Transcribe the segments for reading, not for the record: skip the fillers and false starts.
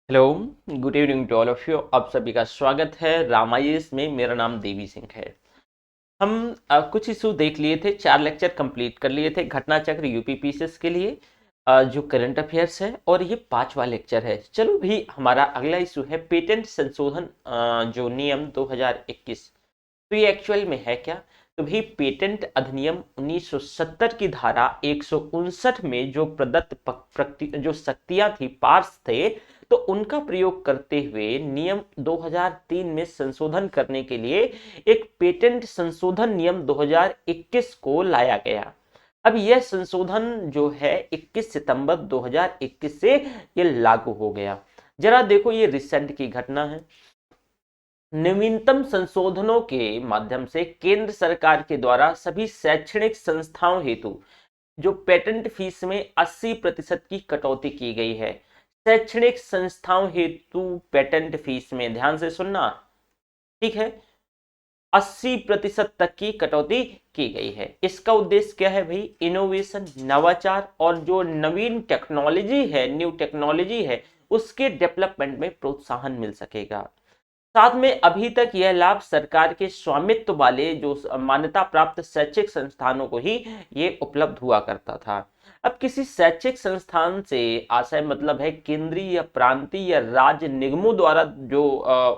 Hello, good evening to all of you. आप सभी का स्वागत है रामायस में। मेरा नाम देवी सिंह है। हम कुछ इशू देख लिए थे, 4 लेक्चर कंप्लीट कर लिए थे घटना चक्र यूपीपीसीएस के लिए, जो करंट अफेयर्स है, और ये 5वां लेक्चर है। चलो भी, हमारा अगला इशू है पेटेंट संशोधन जो नियम 2021। तो ये एक्चुअल में है क्या? तो भाई, पेटेंट अधिनियम 1970 की धारा 159 में जो प्रदत्त जो शक्तियां थी, पार्स थे, तो उनका प्रयोग करते हुए नियम 2003 में संशोधन करने के लिए एक पेटेंट संशोधन नियम 2021 को लाया गया। अब यह संशोधन जो है 21 सितंबर 2021 से ये लागू हो गया। जरा देखो, ये रिसेंट की घटना है। नवीनतम संशोधनों के माध्यम से केंद्र सरकार के द्वारा सभी शैक्षणिक संस्थाओं हेतु जो पेटेंट फीस में 80% की कटौती की गई है। शैक्षणिक संस्थाओं हेतु पेटेंट फीस में, ध्यान से सुनना, ठीक है, 80% तक की कटौती की गई है। इसका उद्देश्य क्या है भाई? इनोवेशन, नवाचार और जो नवीन टेक्नोलॉजी है, न्यू टेक्नोलॉजी है, उसके डेवलपमेंट में प्रोत्साहन मिल सकेगा। साथ में अभी तक यह लाभ सरकार के स्वामित्व वाले जो मान्यता प्राप्त शैक्षिक संस्थानों को ही ये उपलब्ध हुआ करता था। अब किसी शैक्षिक संस्थान से आशय मतलब है केंद्रीय या प्रांतीय या राज्य निगमों द्वारा जो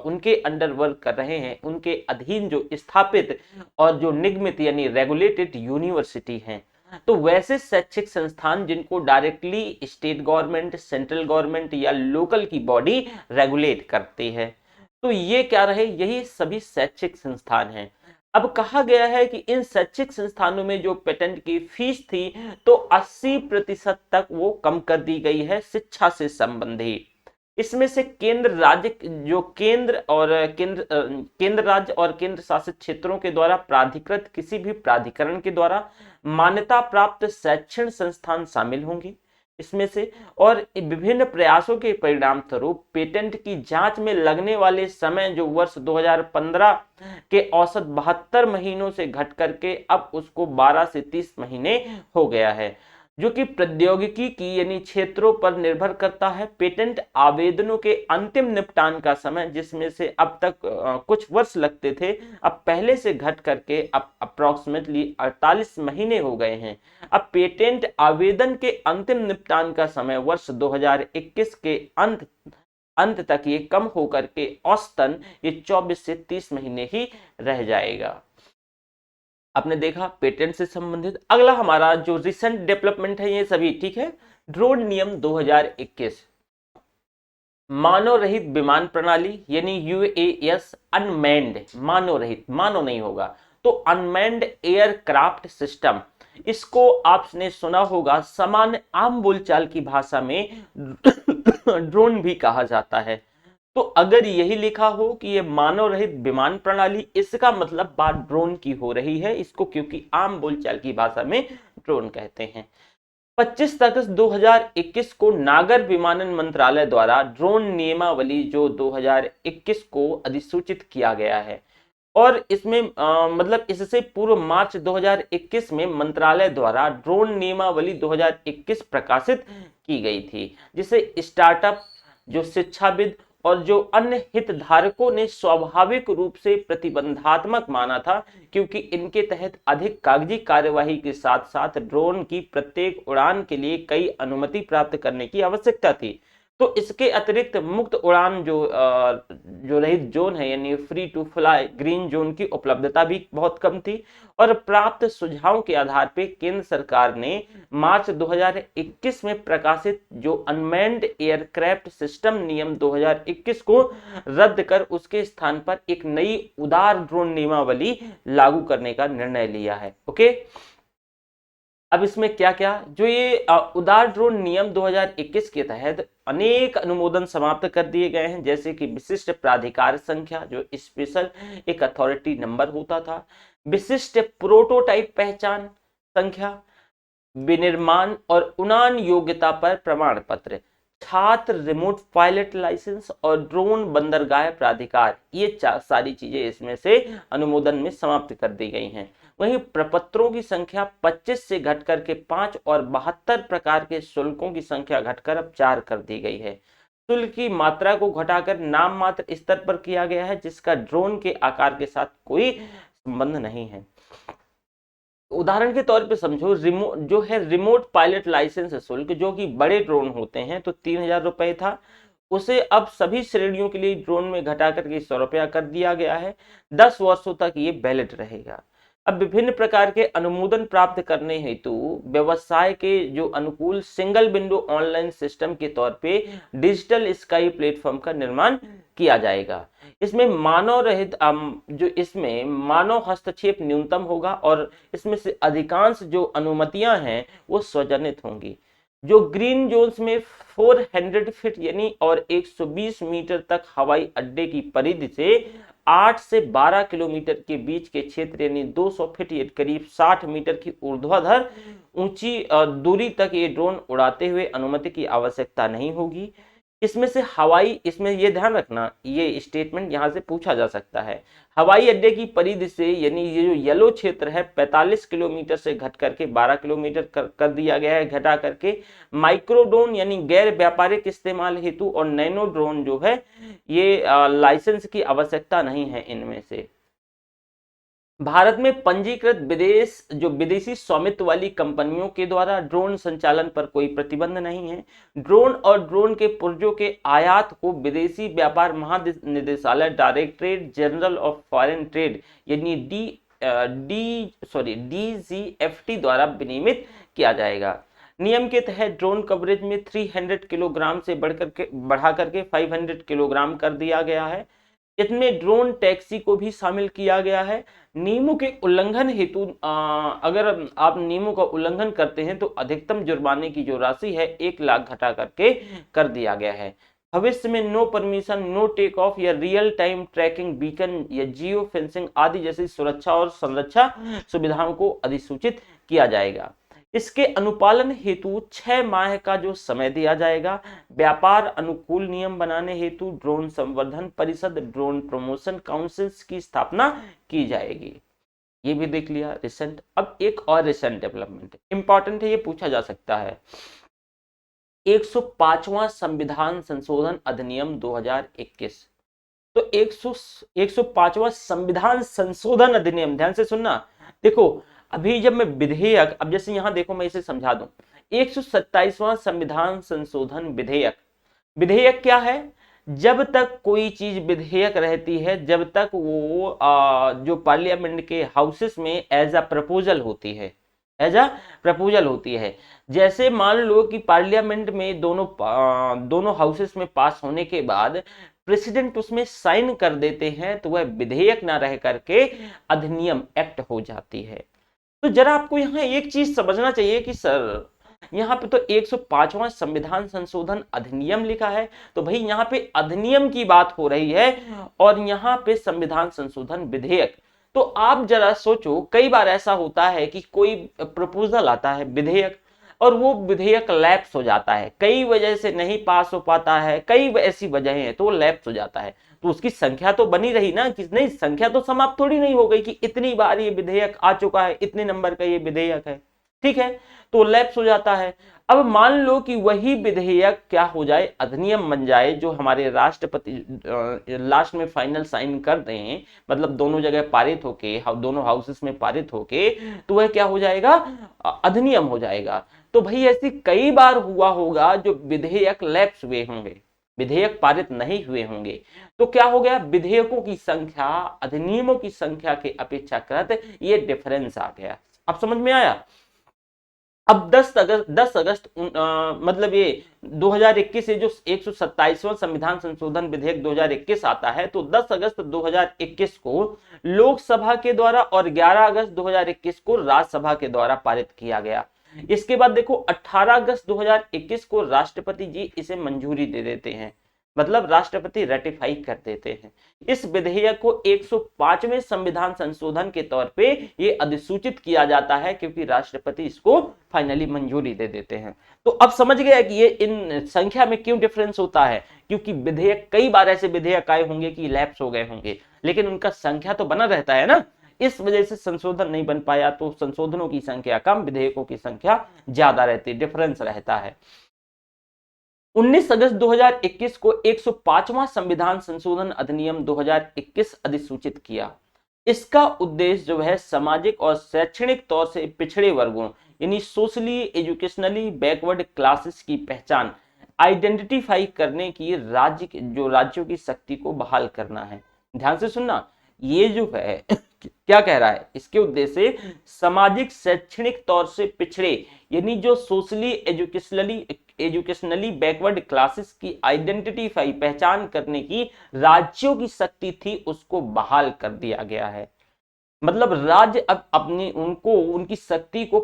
उनके अंडर वर्क कर रहे हैं, उनके अधीन जो स्थापित और जो निगमित यानी रेगुलेटेड यूनिवर्सिटी हैं, तो वैसे शैक्षिक संस्थान जिनको directly state government, central government या लोकल की बॉडी रेगुलेट करती है, तो ये क्या रहे? यही सभी शैक्षिक संस्थान हैं। अब कहा गया है कि इन शैक्षिक संस्थानों में जो पेटेंट की फीस थी, तो 80% तक वो कम कर दी गई है शिक्षा से संबंधी। इसमें से केंद्र राज्य जो केंद्र राज्य और केंद्र शासित क्षेत्रों के द्वारा प्राधिकृत किसी भी प्राधिकरण के द्वारा मान्यता प्राप्त शैक्षणिक संस्थान शामिल होंगे इसमें से। और विभिन्न प्रयासों के परिणाम स्वरूप पेटेंट की जांच में लगने वाले समय जो वर्ष 2015 के औसत 72 महीनों से घट करके अब उसको 12 से 30 महीने हो गया है, जो कि प्रौद्योगिकी की यानी क्षेत्रों पर निर्भर करता है। पेटेंट आवेदनों के अंतिम निपटान का समय, जिसमें से अब तक कुछ वर्ष लगते थे, अब पहले से घट करके अब अप्रोक्सीमेटली 48 महीने हो गए हैं। अब पेटेंट आवेदन के अंतिम निपटान का समय वर्ष 2021 के अंत अंत तक ये कम होकर के औसतन ये 24 से 30 महीने ही रह जाएगा। आपने देखा पेटेंट से संबंधित। अगला हमारा जो रिसेंट डेवलपमेंट है, ये सभी ठीक है। ड्रोन नियम 2021, मानव रहित विमान प्रणाली यानी यूएएस अनमैन्ड, मानव रहित, मानव नहीं होगा, तो अनमैन्ड एयरक्राफ्ट सिस्टम, इसको आपने सुना होगा सामान्य आम बोलचाल की भाषा में ड्रोन भी कहा जाता है। तो अगर यही लिखा हो कि ये मानव रहित विमान प्रणाली, इसका मतलब बात ड्रोन की हो रही है इसको, क्योंकि आम बोलचाल की भाषा में ड्रोन कहते हैं। 25 अगस्त 2021 को नागर विमानन मंत्रालय द्वारा ड्रोन नियमावली जो 2021 को अधिसूचित किया गया है। और इसमें मतलब इससे पूर्व मार्च 2021 में मंत्रालय द्वारा ड्रोन नियमावली 2021 प्रकाशित की गई थी, जिसे स्टार्टअप, जो शिक्षाविद और जो अन्य हितधारकों ने स्वाभाविक रूप से प्रतिबंधात्मक माना था, क्योंकि इनके तहत अधिक कागजी कार्यवाही के साथ साथ ड्रोन की प्रत्येक उड़ान के लिए कई अनुमति प्राप्त करने की आवश्यकता थी। तो इसके अतिरिक्त मुक्त उड़ान जो रहित जोन है यानी free to fly green zone की उपलब्धता भी बहुत कम थी। और प्राप्त सुझावों के आधार पर केंद्र सरकार ने मार्च 2021 में प्रकाशित जो अनमैन्ड एयरक्राफ्ट सिस्टम नियम 2021 को रद्द कर उसके स्थान पर एक नई उदार ड्रोन नियमावली लागू करने का निर्णय लिया है। ओके, अब इसमें क्या क्या जो ये उदार ड्रोन नियम 2021 के तहत अनेक अनुमोदन समाप्त कर दिए गए हैं, जैसे कि विशिष्ट प्राधिकार संख्या जो स्पेशल एक अथॉरिटी नंबर होता था, विशिष्ट प्रोटोटाइप पहचान संख्या, विनिर्माण और उड़ान योग्यता पर प्रमाण पत्र, छात्र रिमोट पायलट लाइसेंस और ड्रोन बंदरगाह प्राधिकार, ये सारी चीजें इसमें से अनुमोदन में समाप्त कर दी गई हैं। वहीं प्रपत्रों की संख्या 25 से घटकर के 5 और 72 प्रकार के शुल्कों की संख्या घटकर अब 4 कर दी गई है। शुल्क की मात्रा को घटाकर नाम मात्र स्तर पर किया गया है, जिसका ड्रोन के आकार के साथ कोई संबंध नहीं है। उदाहरण के तौर पे समझो, रिमोट पायलट लाइसेंस शुल्क जो कि बड़े ड्रोन होते हैं तो 3,000 रुपए था, उसे अब सभी श्रेणियों के लिए ड्रोन में घटा करके 100 रुपया कर दिया गया है। 10 वर्षों तक ये वैलिड रहेगा। अब विभिन्न प्रकार के अनुमोदन प्राप्त करने हेतु व्यवसाय के जो अनुकूल सिंगल विंडो ऑनलाइन सिस्टम के तौर पे डिजिटल स्काई प्लेटफॉर्म का निर्माण किया जाएगा। इसमें मानव हस्तक्षेप न्यूनतम होगा और इसमें से अधिकांश जो अनुमतियां हैं वो स्वचालित होंगी। जो ग्रीन जोन्स में 400 फीट यानी और 120 मीटर तक हवाई अड्डे की परिधि से 8 से 12 किलोमीटर के बीच के क्षेत्र यानी 200 फीट या करीब 60 मीटर की ऊर्ध्वाधर ऊंची दूरी तक ये ड्रोन उड़ाते हुए अनुमति की आवश्यकता नहीं होगी। इसमें ये ध्यान रखना, ये स्टेटमेंट यहां से पूछा जा सकता है। हवाई अड्डे की परिधि से यानी ये जो येलो क्षेत्र है 45 किलोमीटर से घट करके 12 किलोमीटर कर दिया गया है, घटा करके माइक्रो ड्रोन यानी गैर व्यापारिक इस्तेमाल हेतु और नैनो ड्रोन जो है ये लाइसेंस की आवश्यकता नहीं है इनमें से। भारत में पंजीकृत विदेशी स्वामित्व वाली कंपनियों के द्वारा ड्रोन संचालन पर कोई प्रतिबंध नहीं है। ड्रोन और ड्रोन के पुर्जों के आयात को विदेशी व्यापार महानिदेशालय directorate general of foreign trade यानी DGFT द्वारा विनियमित किया जाएगा। नियम के तहत ड्रोन कवरेज में 300 किलोग्राम से बढ़ा करके 500 किलोग्राम कर दिया गया है। इसमें ड्रोन टैक्सी को भी शामिल किया गया है। नियमों के उल्लंघन हेतु अगर आप नियमों का उल्लंघन करते हैं तो अधिकतम जुर्माने की जो राशि है 1 लाख घटा करके कर दिया गया है। भविष्य में no permission, no take off या रियल टाइम ट्रैकिंग बीकन या जियो फेंसिंग आदि जैसी सुरक्षा और संरक्षा सुविधाओं को अधिसूचित किया जाएगा। इसके अनुपालन हेतु 6 माह का जो समय दिया जाएगा। व्यापार अनुकूल नियम बनाने हेतु ड्रोन संवर्धन परिषद ड्रोन प्रमोशन काउंसिल्स की स्थापना की जाएगी। ये भी देख लिया रिसेंट। अब एक और रिसेंट डेवलपमेंट इंपॉर्टेंट है, ये पूछा जा सकता है। 105वां संविधान संशोधन अधिनियम 2021। तो 105वां संविधान संशोधन अधिनियम, ध्यान से सुनना। देखो अभी जब मैं विधेयक, अब जैसे यहां देखो मैं इसे समझा दूं, 127वां संविधान संशोधन विधेयक क्या है? जब तक कोई चीज विधेयक रहती है, जब तक वो जो पार्लियामेंट के हाउसेस में एज अ प्रपोजल होती है, जैसे मान लो कि पार्लियामेंट में दोनों हाउसेस में पास होने के बाद प्रेसिडेंट उसमें साइन कर देते हैं तो वह विधेयक ना रह करके अधिनियम एक्ट हो जाती है। तो जरा आपको यहाँ एक चीज समझना चाहिए कि सर यहाँ पे तो 105वां संविधान संशोधन अधिनियम लिखा है, तो भाई यहाँ पे अधिनियम की बात हो रही है और यहाँ पे संविधान संशोधन विधेयक। तो आप जरा सोचो, कई बार ऐसा होता है कि कोई प्रपोजल आता है विधेयक और वो विधेयक लैप्स हो जाता है, कई वजह से नहीं पास हो पाता है, कई ऐसी वजहें हैं तो वो लैप्स हो जाता है। तो उसकी संख्या तो बनी रही ना, कि नहीं, संख्या तो समाप्त थोड़ी नहीं हो गई कि इतनी बार ये विधेयक आ चुका है, इतने नंबर का ये विधेयक है, ठीक है, तो लैप्स हो जाता है। अब मान लो कि वही विधेयक क्या हो जाए, अधिनियम बन जाए, जो हमारे राष्ट्रपति लास्ट में फाइनल साइन कर दें, मतलब दोनों जगह पारित होके, दोनों हाउसेस में पारित होके, तो वह क्या हो जाएगा, अधिनियम हो जाएगा। तो भाई ऐसी कई बार हुआ होगा जो विधेयक लैप्स हुए होंगे, विधेयक पारित नहीं हुए होंगे, तो क्या हो गया, विधेयकों की संख्या अधिनियमों की संख्या के अपेक्षाकृत ये डिफरेंस आ गया। अब समझ में आया? अब 10 अगस्त मतलब ये 2021 से जो 127वां संविधान संशोधन विधेयक 2021 आता है, तो 10 अगस्त 2021 को लोकसभा के द्वारा और 11 अगस्त 2021 को राज्यसभा के द्वारा पारित किया गया। इसके बाद देखो 18 अगस्त 2021 को राष्ट्रपति जी इसे मंजूरी दे देते हैं, मतलब राष्ट्रपति रेटिफाई कर देते हैं। इस विधेयक को 105वें संविधान संशोधन के तौर पे ये अधिसूचित किया जाता है, क्योंकि राष्ट्रपति इसको फाइनली मंजूरी दे देते हैं। तो अब समझ गया कि ये इन संख्या में क्यों डिफरेंस होता है, क्योंकि विधेयक, कई बार ऐसे विधेयक आए होंगे कि लैप्स हो गए होंगे, लेकिन उनका संख्या तो बना रहता है ना, इस वजह से संशोधन नहीं बन पाया। तो संशोधनों की संख्या कम, विधेयकों की संख्या ज्यादा रहती है, डिफरेंस रहता है। 19 अगस्त 2021 को 105वां संविधान संशोधन अधिनियम 2021 अधिसूचित किया। इसका उद्देश्य जो है सामाजिक और शैक्षणिक तौर से पिछड़े वर्गों यानी सोशली एजुकेशनली बैकवर्ड क्लासेस की पहचान आइडेंटिफाई करने की राज्यों की शक्ति को बहाल करना है। ध्यान से सुनना, ये जो है क्या कह रहा है, इसके उद्देश्य से सामाजिक शैक्षणिक तौर से पिछड़े यानी जो सोशली एजुकेशनली बैकवर्ड क्लासेस की आइडेंटिफाई पहचान करने की राज्यों की शक्ति थी उसको बहाल कर दिया गया है। मतलब राज्य अब अपनी उनको उनकी शक्ति को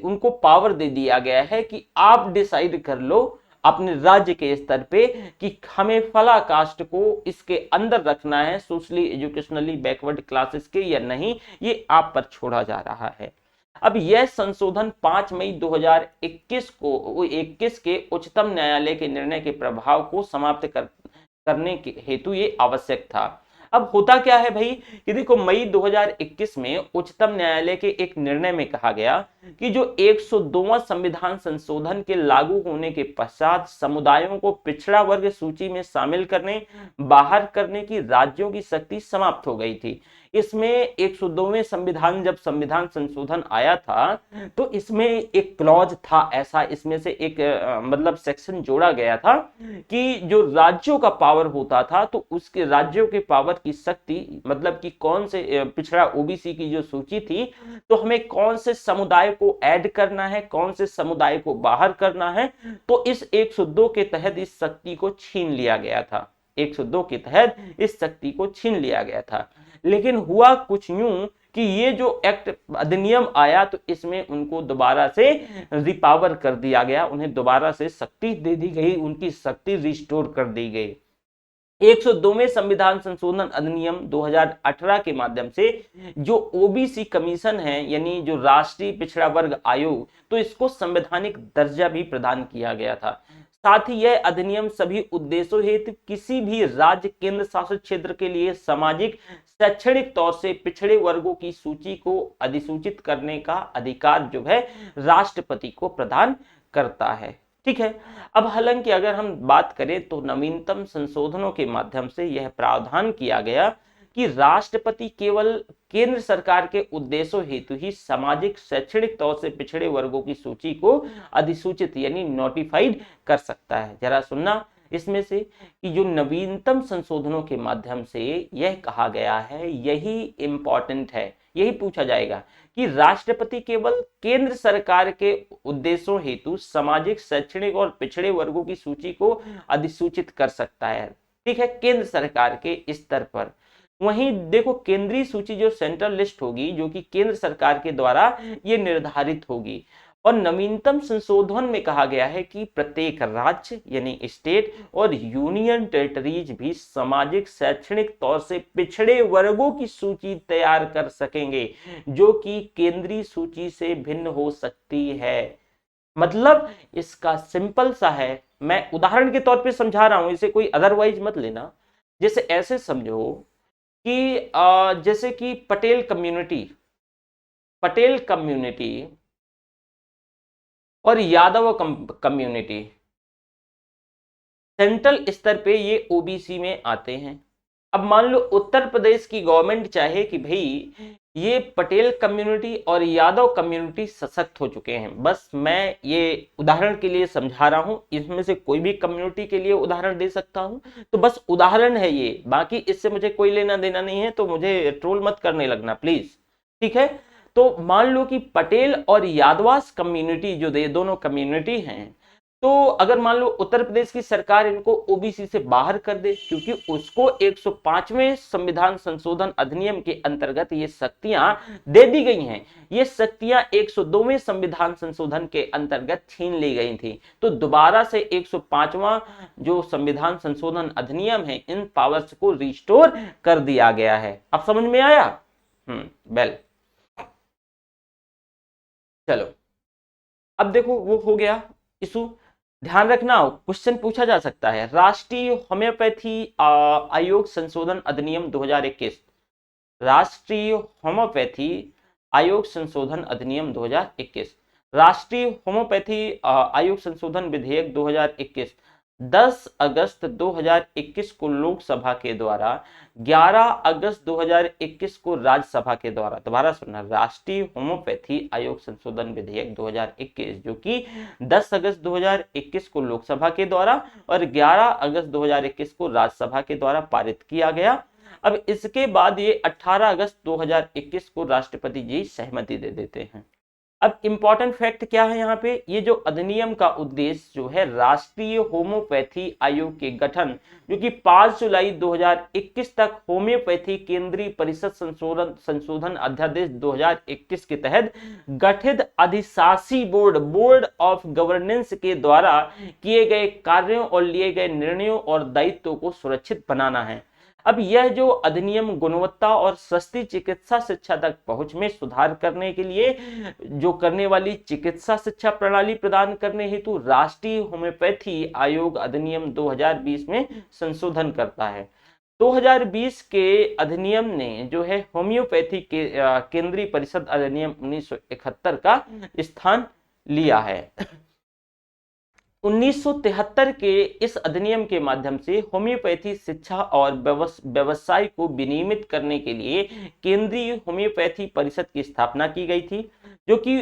उनको पावर दे दिया गया है कि आप डिसाइड कर लो अपने राज्य के स्तर पे कि हमें फला कास्ट को इसके अंदर रखना है सोशली एजुकेशनली बैकवर्ड क्लासेस के या नहीं, ये आप पर छोड़ा जा रहा है। अब यह संशोधन 5 मई 2021 के उच्चतम न्यायालय के निर्णय के प्रभाव को समाप्त करने के हेतु ये आवश्यक था। अब होता क्या है भाई कि देखो, मई 2021 में उच्चतम न्यायालय के एक निर्णय में कहा गया कि जो 102वां संविधान संशोधन के लागू होने के पश्चात समुदायों को पिछड़ा वर्ग सूची में शामिल करने, बाहर करने की राज्यों की शक्ति समाप्त हो गई थी। इसमें 102वें संविधान जब संविधान संशोधन आया था तो इसमें एक क्लॉज था ऐसा, इसमें से एक मतलब सेक्शन जोड़ा गया था कि जो राज्यों का पावर होता था तो उसके राज्यों के पावर की शक्ति मतलब कि कौन से पिछड़ा ओबीसी की जो सूची थी तो हमें कौन से समुदाय को ऐड करना है, कौन से समुदाय को बाहर करना है, तो इस 102 के तहत इस शक्ति को छीन लिया गया था। 102 के तहत इस शक्ति को छीन लिया गया था। लेकिन हुआ कुछ यूं कि ये जो एक्ट अधिनियम आया तो इसमें उनको दोबारा से रिपावर कर दिया गया, उन्हें दोबारा से शक्ति दे दी गई, उनकी शक्ति रिस्टोर कर दी गई। 102वें संविधान संशोधन अधिनियम 2018 के माध्यम से जो ओबीसी कमीशन है यानी जो राष्ट्रीय पिछड़ा वर्ग आयोग, तो इसको संवैधानिक दर्जा भी प्रदान किया गया था। साथ ही यह अधिनियम सभी उद्देश्यों हेतु किसी भी राज्य केंद्र शासित क्षेत्र के लिए सामाजिक शैक्षणिक तौर से पिछड़े वर्गों की सूची को अधिसूचित करने का अधिकार जो है राष्ट्रपति को प्रदान करता है। ठीक है। अब हालांकि अगर हम बात करें तो नवीनतम संशोधनों के माध्यम से यह प्रावधान किया गया कि राष्ट्रपति केवल केंद्र सरकार के उद्देश्यों हेतु ही सामाजिक शैक्षणिक तौर से पिछड़े वर्गों की सूची को अधिसूचित यानी नोटिफाइड कर सकता है। जरा सुनना इसमें से कि जो नवीनतम संशोधनों के माध्यम से यह कहा गया है, यही इंपॉर्टेंट है, यही पूछा जाएगा कि राष्ट्रपति केवल केंद्र सरकार के उद्देश्यों हेतु सामाजिक शैक्षणिक और पिछड़े वर्गों की सूची को अधिसूचित कर सकता है। ठीक है, केंद्र सरकार के स्तर पर। वहीं देखो, केंद्रीय सूची जो सेंट्रल लिस्ट होगी जो कि केंद्र सरकार के द्वारा ये निर्धारित होगी। और नवीनतम संशोधन में कहा गया है कि प्रत्येक राज्य यानी स्टेट और यूनियन टेरिटरीज भी सामाजिक शैक्षणिक तौर से पिछड़े वर्गों की सूची तैयार कर सकेंगे जो कि केंद्रीय सूची से भिन्न हो सकती है। मतलब इसका सिंपल सा है, मैं उदाहरण के तौर पे समझा रहा हूं, इसे कोई अदरवाइज मत लेना। जैसे ऐसे समझो कि जैसे कि पटेल कम्युनिटी और यादव कम्युनिटी सेंट्रल स्तर पे ये ओबीसी में आते हैं। अब मान लो उत्तर प्रदेश की गवर्नमेंट चाहे कि भाई ये पटेल कम्युनिटी और यादव कम्युनिटी सशक्त हो चुके हैं, बस मैं ये उदाहरण के लिए समझा रहा हूं, इसमें से कोई भी कम्युनिटी के लिए उदाहरण दे सकता हूं, तो बस उदाहरण है ये, बाकी इससे मुझे कोई लेना देना नहीं है, तो मुझे ट्रोल मत करने लगना प्लीज। ठीक है, तो मान लो कि पटेल और यादवास कम्युनिटी जो दोनों कम्युनिटी हैं, तो अगर मान लो उत्तर प्रदेश की सरकार इनको ओबीसी से बाहर कर दे, क्योंकि उसको 105वें संविधान संशोधन अधिनियम के अंतर्गत ये शक्तियां दे दी गई हैं, ये शक्तियां 102वें संविधान संशोधन के अंतर्गत छीन ली गई थी, तो दोबारा से 105वां जो संविधान संशोधन अधिनियम है इन पावर्स को रिस्टोर कर दिया गया है। अब समझ में आया? वेल, चलो अब देखो वो हो गया इशू। ध्यान रखना, क्वेश्चन पूछा जा सकता है, राष्ट्रीय होम्योपैथी आयोग संशोधन अधिनियम 2021, राष्ट्रीय होम्योपैथी आयोग संशोधन अधिनियम 2021। राष्ट्रीय होम्योपैथी आयोग संशोधन विधेयक 2021 10 अगस्त 2021 को लोकसभा के द्वारा, 11 अगस्त 2021 को राज्यसभा के द्वारा, दोबारा सुनना, राष्ट्रीय होम्योपैथी आयोग संशोधन विधेयक 2021 जो कि 10 अगस्त 2021 को लोकसभा के द्वारा और 11 अगस्त 2021 को राज्यसभा के द्वारा पारित किया गया। अब इसके बाद ये 18 अगस्त 2021 को राष्ट्रपति जी सहमति दे देते हैं। अब इंपॉर्टेंट फैक्ट क्या है यहाँ पे, ये जो अधिनियम का उद्देश्य जो है राष्ट्रीय होम्योपैथी आयोग के गठन, जो कि 5 जुलाई 2021 तक होम्योपैथी केंद्रीय परिषद संशोधन अध्यादेश 2021 के तहत गठित अधिशासी बोर्ड ऑफ गवर्नेंस के द्वारा किए गए कार्यों और लिए गए निर्णयों और दायित्वों को सुरक्षित बनाना है। अब यह जो अधिनियम गुणवत्ता और सस्ती चिकित्सा शिक्षा तक पहुंच में सुधार करने के लिए जो करने वाली चिकित्सा शिक्षा प्रणाली प्रदान करने हेतु राष्ट्रीय होम्योपैथी आयोग अधिनियम 2020 में संशोधन करता है। 2020 के अधिनियम ने जो है होम्योपैथी के केंद्रीय परिषद अधिनियम 1971 का स्थान लिया है। 1973 के इस अधिनियम के माध्यम से होम्योपैथी शिक्षा और व्यवसाय को विनियमित करने के लिए केंद्रीय होम्योपैथी परिषद की स्थापना की गई थी, जो कि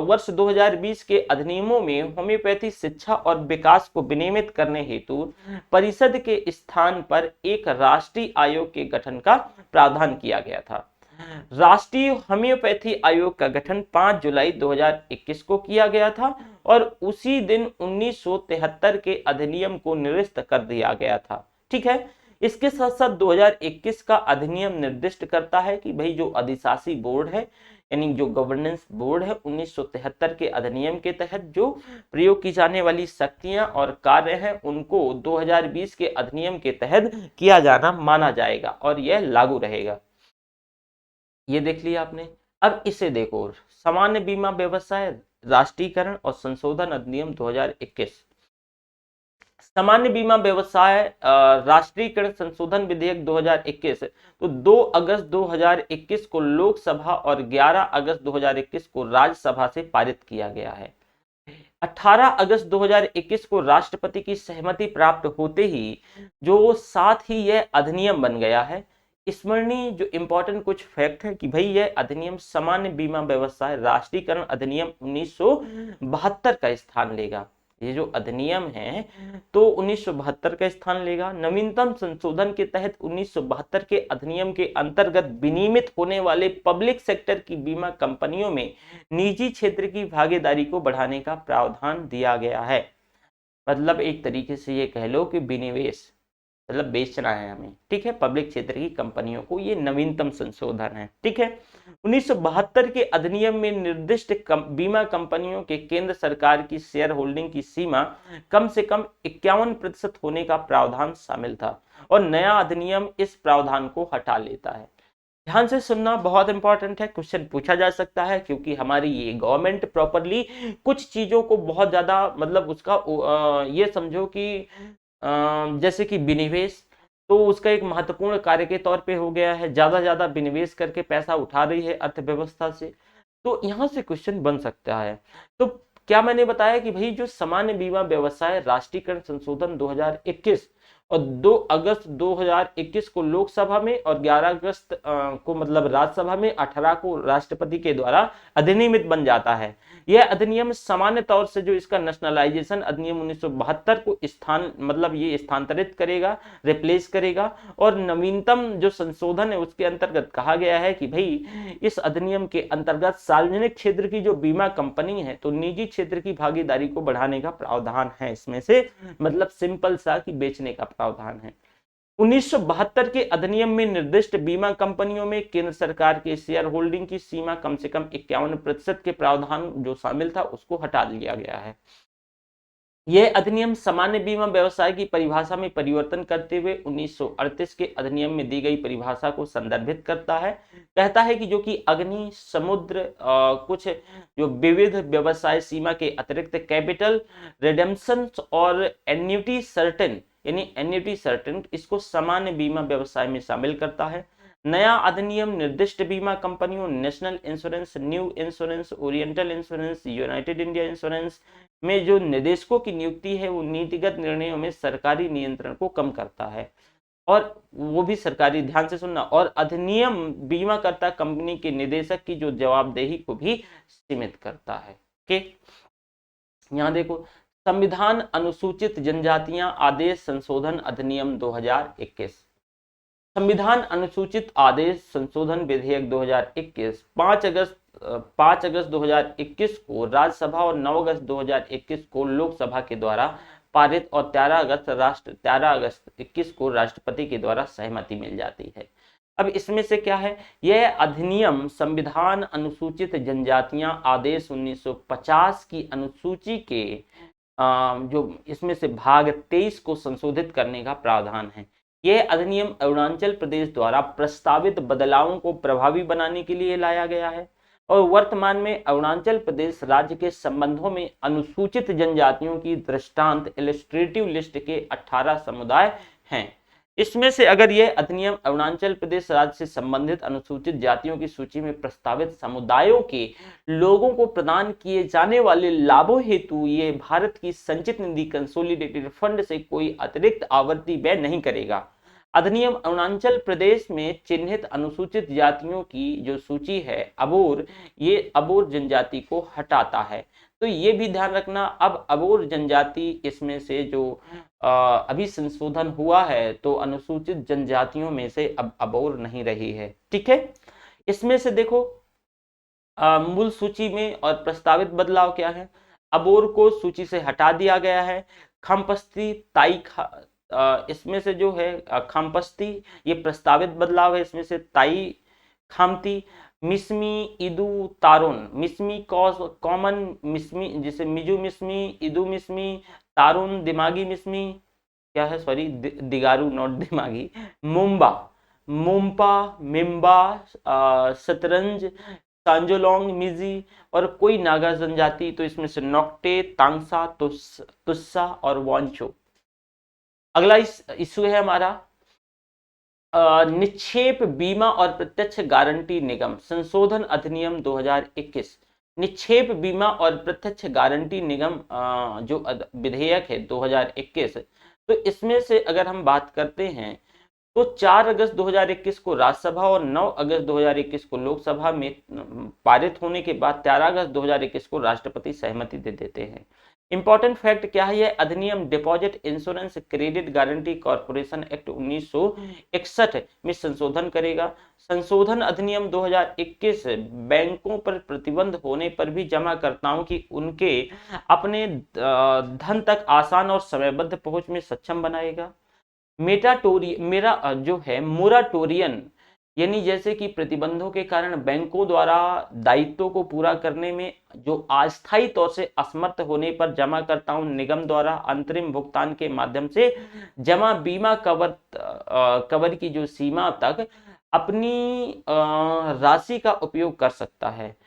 वर्ष 2020 के अधिनियमों में होम्योपैथी शिक्षा और विकास को विनियमित करने हेतु परिषद के स्थान पर एक राष्ट्रीय आयोग के गठन का प्रावधान किया गया था। राष्ट्रीय होम्योपैथी आयोग का गठन 5 जुलाई 2021 को किया गया था और उसी दिन 1973 के अधिनियम को निरस्त कर दिया गया था। ठीक है, इसके साथ साथ 2021 का अधिनियम निर्दिष्ट करता है कि भाई जो अधिशासी बोर्ड है यानी जो गवर्नेंस बोर्ड है 1973 के अधिनियम के तहत जो प्रयोग की जाने वाली शक्तियां और कार्य हैं उनको 2020 के अधिनियम के तहत किया जाना माना जाएगा और यह लागू रहेगा। ये देख लिया आपने। अब इसे देखो, सामान्य बीमा व्यवसाय राष्ट्रीयकरण और संशोधन अधिनियम 2021। सामान्य बीमा व्यवसाय राष्ट्रीयकरण संशोधन विधेयक 2021 तो 2 अगस्त 2021 को लोकसभा और 11 अगस्त 2021 को राज्यसभा से पारित किया गया है। 18 अगस्त 2021 को राष्ट्रपति की सहमति प्राप्त होते ही जो साथ ही यह अधिनियम बन गया है। स्मरणीय जो इंपॉर्टेंट कुछ फैक्ट है कि भाई यह अधिनियम सामान्य बीमा व्यवसाय राष्ट्रीयकरण अधिनियम 1972 का स्थान लेगा। ये जो अधिनियम है तो 1972 का स्थान लेगा। नवीनतम संशोधन के तहत 1972 के अधिनियम के अंतर्गत विनियमित होने वाले पब्लिक सेक्टर की बीमा कंपनियों में निजी क्षेत्र की भागीदारी को बढ़ाने का प्रावधान दिया गया है। मतलब एक तरीके से ये कह लो कि विनिवेश मतलब बेचना है हमें। ठीक है, पब्लिक क्षेत्र की कंपनियों को, ये नवीनतम संशोधन है। ठीक है, 1972 के अधिनियम में निर्दिष्ट बीमा कंपनियों के केंद्र सरकार की शेयर होल्डिंग की सीमा कम से कम 51% होने का प्रावधान शामिल था और नया अधिनियम इस प्रावधान को हटा लेता है। ध्यान से सुनना, बहुत इंपॉर्टेंट है, क्वेश्चन पूछा जा सकता है क्योंकि हमारी ये गवर्नमेंट प्रॉपरली कुछ चीजों को बहुत ज्यादा मतलब उसका ये समझो कि जैसे कि विनिवेश तो उसका एक महत्वपूर्ण कार्य के तौर पे हो गया है, ज्यादा विनिवेश करके पैसा उठा रही है अर्थव्यवस्था से, तो यहाँ से क्वेश्चन बन सकता है। तो क्या मैंने बताया कि भाई जो सामान्य बीमा व्यवसाय राष्ट्रीयकरण संशोधन 2021 और 2 अगस्त 2021 को लोकसभा में और 11 अगस्त को मतलब राज्यसभा में, 18 को राष्ट्रपति के द्वारा अधिनियमित बन जाता है। यह अधिनियम सामान्य तौर से जो इसका नेशनलाइजेशन अधिनियम 1972 को ये स्थानांतरित करेगा, रिप्लेस करेगा और नवीनतम जो संशोधन है उसके अंतर्गत कहा गया है कि भाई इस अधिनियम के अंतर्गत सार्वजनिक क्षेत्र की जो बीमा कंपनी है तो निजी क्षेत्र की भागीदारी को बढ़ाने का प्रावधान है इसमें से, मतलब सिंपल सा कि बेचने का प्रावधान है। 1972 के अधिनियम में निर्दिष्ट बीमा कंपनियों में केंद्र सरकार के शेयर होल्डिंग की सीमा कम से कम 51% के प्रावधान जो शामिल था उसको हटा लिया गया है। यह अधिनियम सामान्य बीमा व्यवसाय की परिभाषा में परिवर्तन करते हुए 1938 के अधिनियम में दी गई परिभाषा को संदर्भित करता है। कहता है कि जो कि अग्नि, समुद्र, कुछ जो विविध व्यवसाय सीमा के अतिरिक्त कैपिटल रिडेम्पशन और एन्युटी सर्टेन यानी एन्युटी सर्टेन इसको सामान्य बीमा व्यवसाय में शामिल करता है। नया अधिनियम निर्दिष्ट बीमा कंपनियों national insurance, new insurance, oriental insurance, United India insurance में जो निदेशकों की नियुक्ति है वो नीतिगत निर्णयों में सरकारी नियंत्रण को कम करता है, और वो भी सरकारी, ध्यान से सुनना, और अधिनियम बीमाकर्ता कंपनी के निदेशक की जो जवाबदेही को भी सीमित करता है। ओके, यहाँ देखो, संविधान अनुसूचित जनजातियां आदेश संशोधन अधिनियम 2021। संविधान अनुसूचित आदेश संशोधन विधेयक 2021 5 अगस्त 2021 को राज्यसभा और 9 अगस्त 2021 को लोकसभा के द्वारा पारित, और 13 अगस्त 21 को राष्ट्रपति के द्वारा सहमति मिल जाती है। अब इसमें से क्या है, यह अधिनियम संविधान अनुसूचित जनजातियां आदेश 1950 की अनुसूची के जो इसमें से भाग 23 को संशोधित करने का प्रावधान है। यह अधिनियम अरुणाचल प्रदेश द्वारा प्रस्तावित बदलावों को प्रभावी बनाने के लिए लाया गया है, और वर्तमान में अरुणाचल प्रदेश राज्य के संबंधों में अनुसूचित जनजातियों की दृष्टांत इलस्ट्रेटिव लिस्ट के 18 समुदाय हैं। इसमें से अगर यह अधिनियम अरुणाचल प्रदेश राज्य से संबंधित अनुसूचित जातियों की सूची में प्रस्तावित समुदायों के लोगों को प्रदान किए जाने वाले लाभों हेतु ये भारत की संचित निधि कंसोलिडेटेड फंड से कोई अतिरिक्त आवर्ती व्यय नहीं करेगा। अधिनियम अरुणाचल प्रदेश में चिन्हित अनुसूचित जातियों की जो सूची है अबोर, ये अबोर जनजाति को हटाता है। तो ये भी ध्यान रखना, अब अबोर जनजाति इसमें से जो अभी संशोधन हुआ है तो अनुसूचित जनजातियों में से अब अबोर नहीं रही है। ठीक है, इसमें से देखो मूल सूची में और प्रस्तावित बदलाव क्या है। अबोर को सूची से हटा दिया गया है। खम्पस्ती, ताई इसमें से जो है खम्पस्ती, ये प्रस्तावित बदलाव है। इसमें से ताई खामती, मिसमी, इदू, तारुन, मिसमी कॉमन मिसमी, जिसे मिजू मिसमी, इदू मिसमी, तारुन दिमागी मिसमी, क्या है सॉरी दिगारू नॉट दिमागी, मुम्बा, मुम्पा, मिम्बा, शतरंज, सांजोलोंग मिजी, और कोई नागा जनजाति तो इसमें से नोक्टे, तांगसा, तुस्सा और वांचो। अगला इशू है हमारा निक्षेप बीमा और प्रत्यक्ष गारंटी निगम संशोधन अधिनियम 2021। निक्षेप बीमा और प्रत्यक्ष गारंटी निगम जो विधेयक है 2021, तो इसमें से अगर हम बात करते हैं तो 4 अगस्त 2021 को राज्यसभा और 9 अगस्त 2021 को लोकसभा में पारित होने के बाद 13 अगस्त 2021 को राष्ट्रपति सहमति दे देते हैं। इंपॉर्टेंट फैक्ट क्या है, यह अधिनियम deposit insurance credit guarantee corporation act 1961 में संशोधन करेगा। संशोधन अधिनियम 2021 बैंकों पर प्रतिबंध होने पर भी जमाकर्ताओं की उनके अपने धन तक आसान और समयबद्ध पहुंच में सक्षम बनाएगा। मोराटोरियन, यानी जैसे कि प्रतिबंधों के कारण बैंकों द्वारा दायित्वों को पूरा करने में जो अस्थायी तौर से असमर्थ होने पर जमाकर्ताओं निगम द्वारा अंतरिम भुगतान के माध्यम से जमा बीमा कवर की जो सीमा तक अपनी राशि का उपयोग कर सकता है।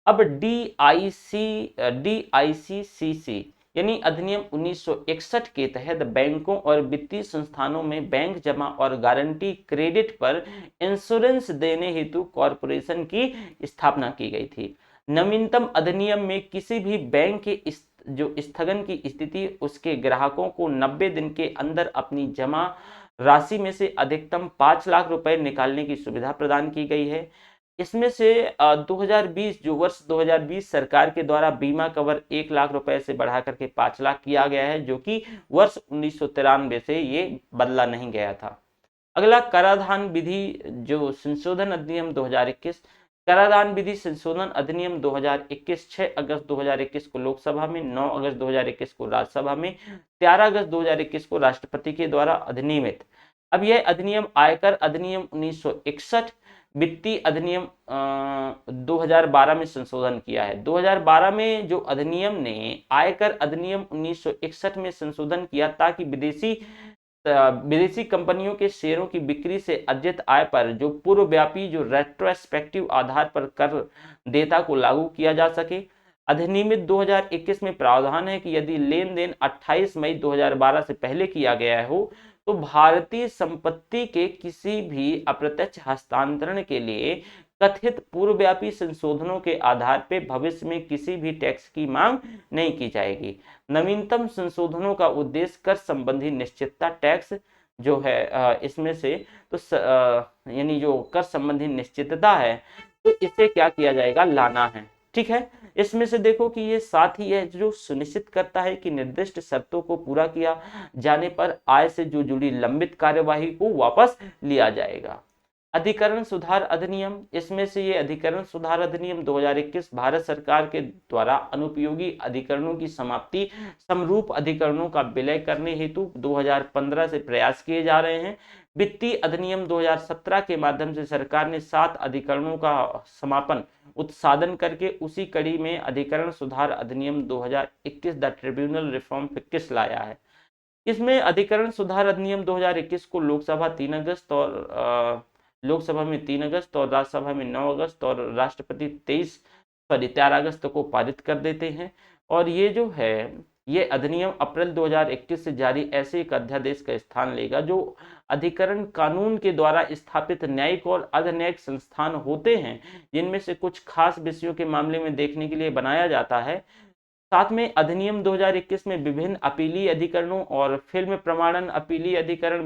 अब DICCC यानी अधिनियम 1961 के तहत बैंकों और वित्तीय संस्थानों में बैंक जमा और गारंटी क्रेडिट पर इंश्योरेंस देने हेतु कॉरपोरेशन की स्थापना की गई थी। नवीनतम अधिनियम में किसी भी बैंक के जो स्थगन की स्थिति उसके ग्राहकों को 90 दिन के अंदर अपनी जमा राशि में से अधिकतम 5 लाख रुपए निकालने की सुविधा प्रदान की गई है। इसमें से 2020 जो वर्ष 2020 सरकार के द्वारा बीमा कवर 1 लाख रुपए से बढ़ा करके 5 लाख किया गया है, जो कि वर्ष 1993 से ये बदला नहीं गया था। अगला कराधान विधि जो संशोधन अधिनियम 2021। कराधान विधि संशोधन अधिनियम 2021 6 अगस्त 2021 को लोकसभा में, 9 अगस्त 2021 को राज्यसभा में, 13 अगस्त 2021 को राष्ट्रपति के द्वारा अधिनियमित। अब यह अधिनियम आयकर अधिनियम 1961, वित्तीय अधिनियम 2012 में संशोधन किया है। 2012 में जो अधिनियम ने आयकर अधिनियम 1961 में संशोधन किया ताकि विदेशी कंपनियों के शेयरों की बिक्री से अर्जित आय पर जो पूर्वव्यापी जो रेट्रोस्पेक्टिव आधार पर कर देयता को लागू किया जा सके। अधिनियमित 2021 में प्रावधान है कि यदि लेन देन 28 मई 2012 से पहले किया गया हो तो भारतीय संपत्ति के किसी भी अप्रत्यक्ष हस्तांतरण के लिए कथित पूर्वव्यापी संशोधनों के आधार पर भविष्य में किसी भी टैक्स की मांग नहीं की जाएगी। नवीनतम संशोधनों का उद्देश्य कर संबंधी निश्चितता टैक्स जो है इसमें से तो यानी जो कर संबंधी निश्चितता है तो इसे क्या किया जाएगा, लाना है। ठीक है, इसमें से देखो कि ये साथ ही है जो सुनिश्चित करता है कि निर्दिष्ट शर्तों को पूरा किया जाने पर आय से जो जुड़ी लंबित कार्यवाही को वापस लिया जाएगा। अधिकरण सुधार अधिनियम, इसमें से ये अधिकरण सुधार अधिनियम 2021 भारत सरकार के द्वारा अनुपयोगी अधिकरणों की समाप्ति, समरूप अधिकरणों का विलय करने हेतु 2015 से प्रयास किए जा रहे हैं। वित्तीय अधिनियम 2017 के माध्यम से सरकार ने 7 अधिकरणों का समापन उत्साधन करके उसी कड़ी में अधिकरण सुधार अधिनियम 2021 द ट्रिब्यूनल रिफॉर्म फिक्स लाया है। इसमें अधिकरण सुधार अधिनियम 2021 को लोकसभा 3 अगस्त और लोकसभा में 3 अगस्त और राज्यसभा में 9 अगस्त और राष्ट्रपति 13 अगस्त को पारित कर देते हैं। और ये जो है ये अधिनियम अप्रैल 2021 से जारी ऐसे एक अध्यादेश का स्थान लेगा जो अधिकरण कानून के द्वारा स्थापित न्यायिक और अर्धन्यायिक संस्थान होते हैं, जिनमें से कुछ खास विषयों के मामले में देखने के लिए बनाया जाता है। साथ में अधिनियम 2021 में विभिन्न अपीलीय अधिकरणों और फिल्म प्रमाणन अपीलीय अधिकरण,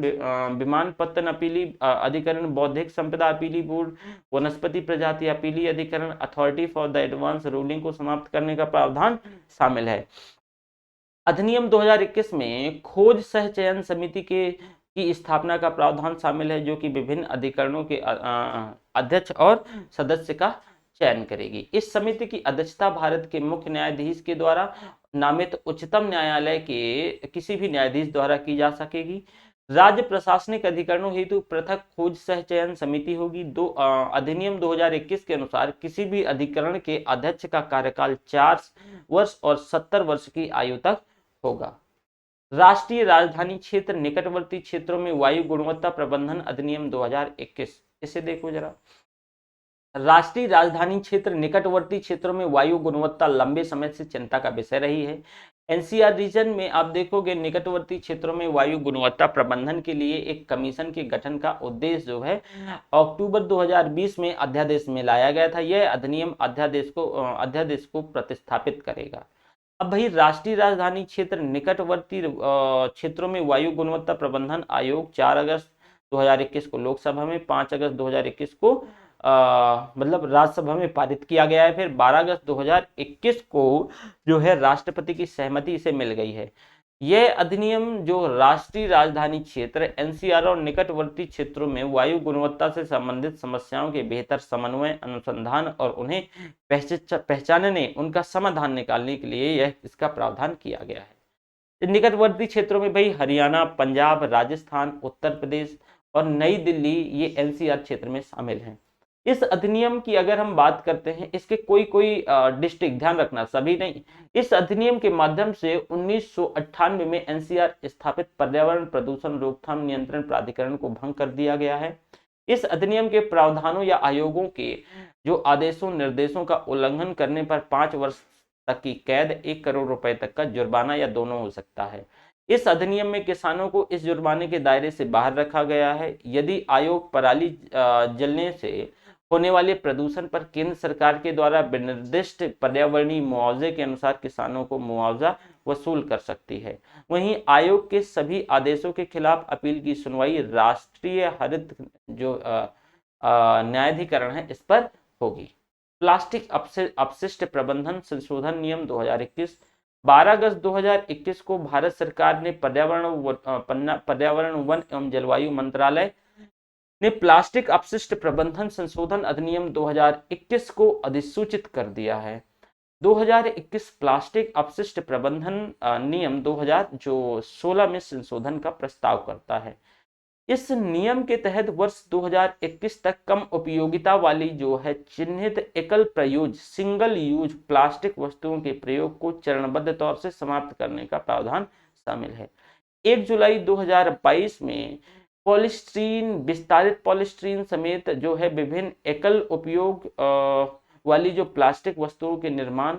विमानपत्तन अपीलीय अधिकरण, बौद्धिक संपदा अपीलीय बोर्ड, वनस्पति प्रजाति अपीलीय अधिकरण, authority for the advance ruling को समाप्त करने का प्रावधान शामिल है। अधिनियम 2021 में खोज सह चयन समिति की स्थापना का प्रावधान शामिल है, जो कि विभिन्न अधिकरणों के अध्यक्ष और सदस्य का चयन करेगी। इस समिति की अध्यक्षता भारत के मुख्य न्यायाधीश के द्वारा नामित उच्चतम न्यायालय के किसी भी न्यायाधीश द्वारा की जा सकेगी। राज्य प्रशासनिक अधिकरणों हेतु पृथक खोज सह चयन समिति होगी। अधिनियम 2021 के अनुसार किसी भी अधिकरण के अध्यक्ष का कार्यकाल 4 वर्ष और 70 वर्ष की आयु तक होगा। राष्ट्रीय राजधानी क्षेत्र निकटवर्ती क्षेत्रों में वायु गुणवत्ता प्रबंधन अधिनियम 2021, इसे देखो जरा। राष्ट्रीय राजधानी क्षेत्र निकटवर्ती क्षेत्रों में वायु गुणवत्ता लंबे समय से चिंता का विषय रही है। एनसीआर रीजन में आप देखोगे निकटवर्ती क्षेत्रों में वायु गुणवत्ता प्रबंधन के लिए एक कमीशन के गठन का उद्देश्य जो है अक्टूबर 2020 में अध्यादेश में लाया गया था। यह अधिनियम अध्यादेश को प्रतिस्थापित करेगा। अब भाई राष्ट्रीय राजधानी क्षेत्र निकटवर्ती क्षेत्रों में वायु गुणवत्ता प्रबंधन आयोग 4 अगस्त 2021 को लोकसभा में, 5 अगस्त 2021 को मतलब राज्यसभा में पारित किया गया है। फिर 12 अगस्त 2021 को जो है राष्ट्रपति की सहमति इसे मिल गई है। यह अधिनियम जो राष्ट्रीय राजधानी क्षेत्र एनसीआर और निकटवर्ती क्षेत्रों में वायु गुणवत्ता से संबंधित समस्याओं के बेहतर समन्वय, अनुसंधान और उन्हें पहचानने, उनका समाधान निकालने के लिए यह इसका प्रावधान किया गया है। निकटवर्ती क्षेत्रों में भाई हरियाणा, पंजाब, राजस्थान, उत्तर प्रदेश और नई दिल्ली ये एनसीआर क्षेत्र में शामिल हैं। इस अधिनियम की अगर हम बात करते हैं, इसके कोई डिस्ट्रिक्ट, ध्यान रखना सभी नहीं, इस अधिनियम के माध्यम से 1998 में एनसीआर स्थापित पर्यावरण प्रदूषण रोकथाम नियंत्रण प्राधिकरण को भंग कर दिया गया है। इस अधिनियम के प्रावधानों या आयोगों के जो आदेशों निर्देशों का उल्लंघन करने पर 5 वर्ष तक की कैद, 1 करोड़ रुपए तक का जुर्माना या दोनों हो सकता है। इस अधिनियम में किसानों को इस जुर्माने के दायरे से बाहर रखा गया है यदि आयोग पराली जलने से होने वाले प्रदूषण पर केंद्र सरकार के द्वारा विनिर्दिष्ट पर्यावरणीय मुआवजे के अनुसार किसानों को मुआवजा वसूल कर सकती है। वहीं आयोग के सभी आदेशों के खिलाफ अपील की सुनवाई राष्ट्रीय हरित जो न्यायाधिकरण है इस पर होगी। प्लास्टिक अपशिष्ट प्रबंधन संशोधन नियम 2021, 12 अगस्त 2021 को भारत सरकार ने पर्यावरण, वन एवं जलवायु मंत्रालय ने प्लास्टिक अपशिष्ट प्रबंधन संशोधन अधिनियम 2021 को अधिसूचित कर दिया है। 2021 प्लास्टिक अपशिष्ट प्रबंधन नियम 2016 में संशोधन का प्रस्ताव करता है। इस नियम के तहत वर्ष 2021 तक कम उपयोगिता वाली जो है चिन्हित एकल प्रयोग सिंगल यूज प्लास्टिक वस्तुओं के प्रयोग को चरणबद्ध तौर से समाप्त करने का प्रावधान शामिल है। 1 जुलाई 2022 में पॉलीस्टीरीन, विस्तारित पॉलीस्टीरीन समेत जो है विभिन्न एकल उपयोग वाली जो प्लास्टिक वस्तुओं के निर्माण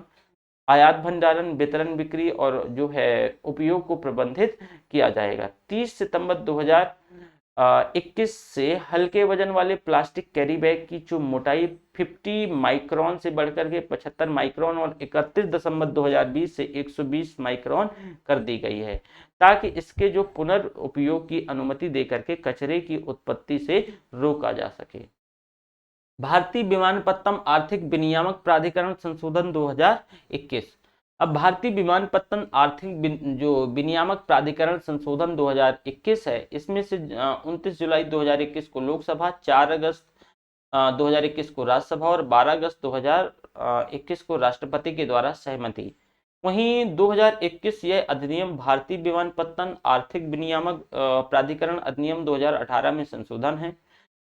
आयात, भंडारण, वितरण, बिक्री और जो है उपयोग को प्रबंधित किया जाएगा। 30 सितंबर 2021 से हल्के वजन वाले प्लास्टिक कैरी बैग की जो मोटाई 50 माइक्रोन से बढ़कर के 75 माइक्रोन और 31 दिसंबर 2020 से 120 माइक्रोन कर दी गई है, ताकि इसके जो पुनर्उपयोग की अनुमति देकर के कचरे की उत्पत्ति से रोका जा सके। भारतीय विमानपत्तन आर्थिक विनियामक प्राधिकरण संशोधन 2021। अब भारतीय विमानपत्तन आर्थिक जो विनियामक प्राधिकरण संशोधन 2021 है, इसमें से 29 जुलाई 2021 को लोकसभा, 4 अगस्त 2021 को राज्यसभा और 12 अगस्त 2021 को राष्ट्रपति के द्वारा सहमति। वहीं 2021 यह अधिनियम भारतीय विमानपत्तन आर्थिक विनियामक प्राधिकरण अधिनियम 2018 में संशोधन है।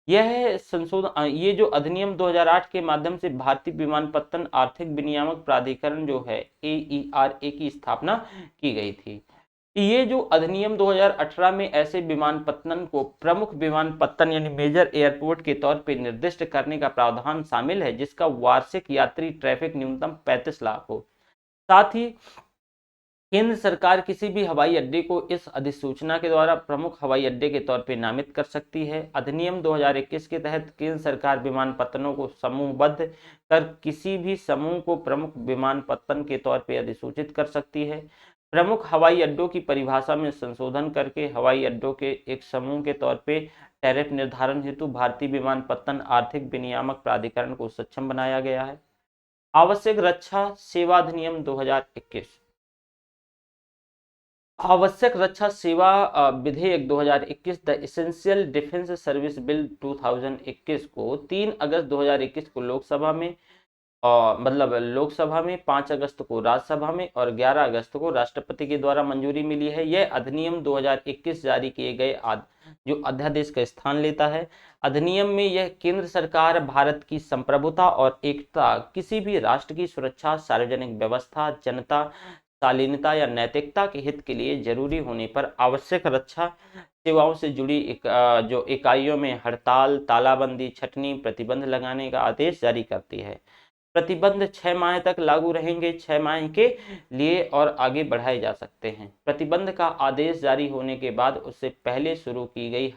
यह संशोधन ये जो अधिनियम 2008 के माध्यम से भारतीय विमानपत्तन आर्थिक विनियामक प्राधिकरण जो है AERA की स्थापना की गई थी। ये जो अधिनियम 2018 में ऐसे विमानपत्तन को प्रमुख विमानपत्तन यानी मेजर एयरपोर्ट के तौर पर निर्दिष्ट करने का प्रावधान शामिल है, जिसका वार्षिक यात्री ट्रैफिक न्यूनतम 35 लाख हो। साथ ही केंद्र सरकार किसी भी हवाई अड्डे को इस अधिसूचना के द्वारा प्रमुख हवाई अड्डे के तौर पर नामित कर सकती है। अधिनियम 2021 के तहत केंद्र सरकार विमानपत्तनों को समूहबद्ध कर किसी भी समूह को प्रमुख विमानपत्तन के तौर पर अधिसूचित कर सकती है। प्रमुख हवाई अड्डों की परिभाषा में संशोधन करके हवाई अड्डों के एक समूह के तौर पर टैरिफ निर्धारण हेतु भारतीय विमानपत्तन आर्थिक विनियामक प्राधिकरण को सक्षम बनाया गया है। आवश्यक रक्षा सेवा अधिनियम 2021। आवश्यक रक्षा सेवा विधेयक 2021 the essential defence service bill 2021 को 3 अगस्त 2021 को लोकसभा में लोकसभा में, 5 अगस्त को राज्यसभा में और 11 अगस्त को राष्ट्रपति के द्वारा मंजूरी मिली है। यह अधिनियम 2021 जारी किए गए जो अध्यादेश का स्थान लेता है। अधिनियम में यह केंद्र सरकार भारत की संप्रभुता और एकता, किसी भी राष्ट्र की सुरक्षा, सार्वजनिक व्यवस्था, जनता शालीनता या नैतिकता के हित के लिए जरूरी होने पर आवश्यक रक्षा सेवाओं से जुड़ी जो इकाइयों में हड़ताल, तालाबंदी, छटनी, प्रतिबंध लगाने का आदेश जारी करती है। प्रतिबंध 6 माह तक लागू रहेंगे, 6 माह के लिए और आगे बढ़ाए जा सकते हैं। प्रतिबंध का आदेश जारी होने के बाद उससे पहले शुरू की गई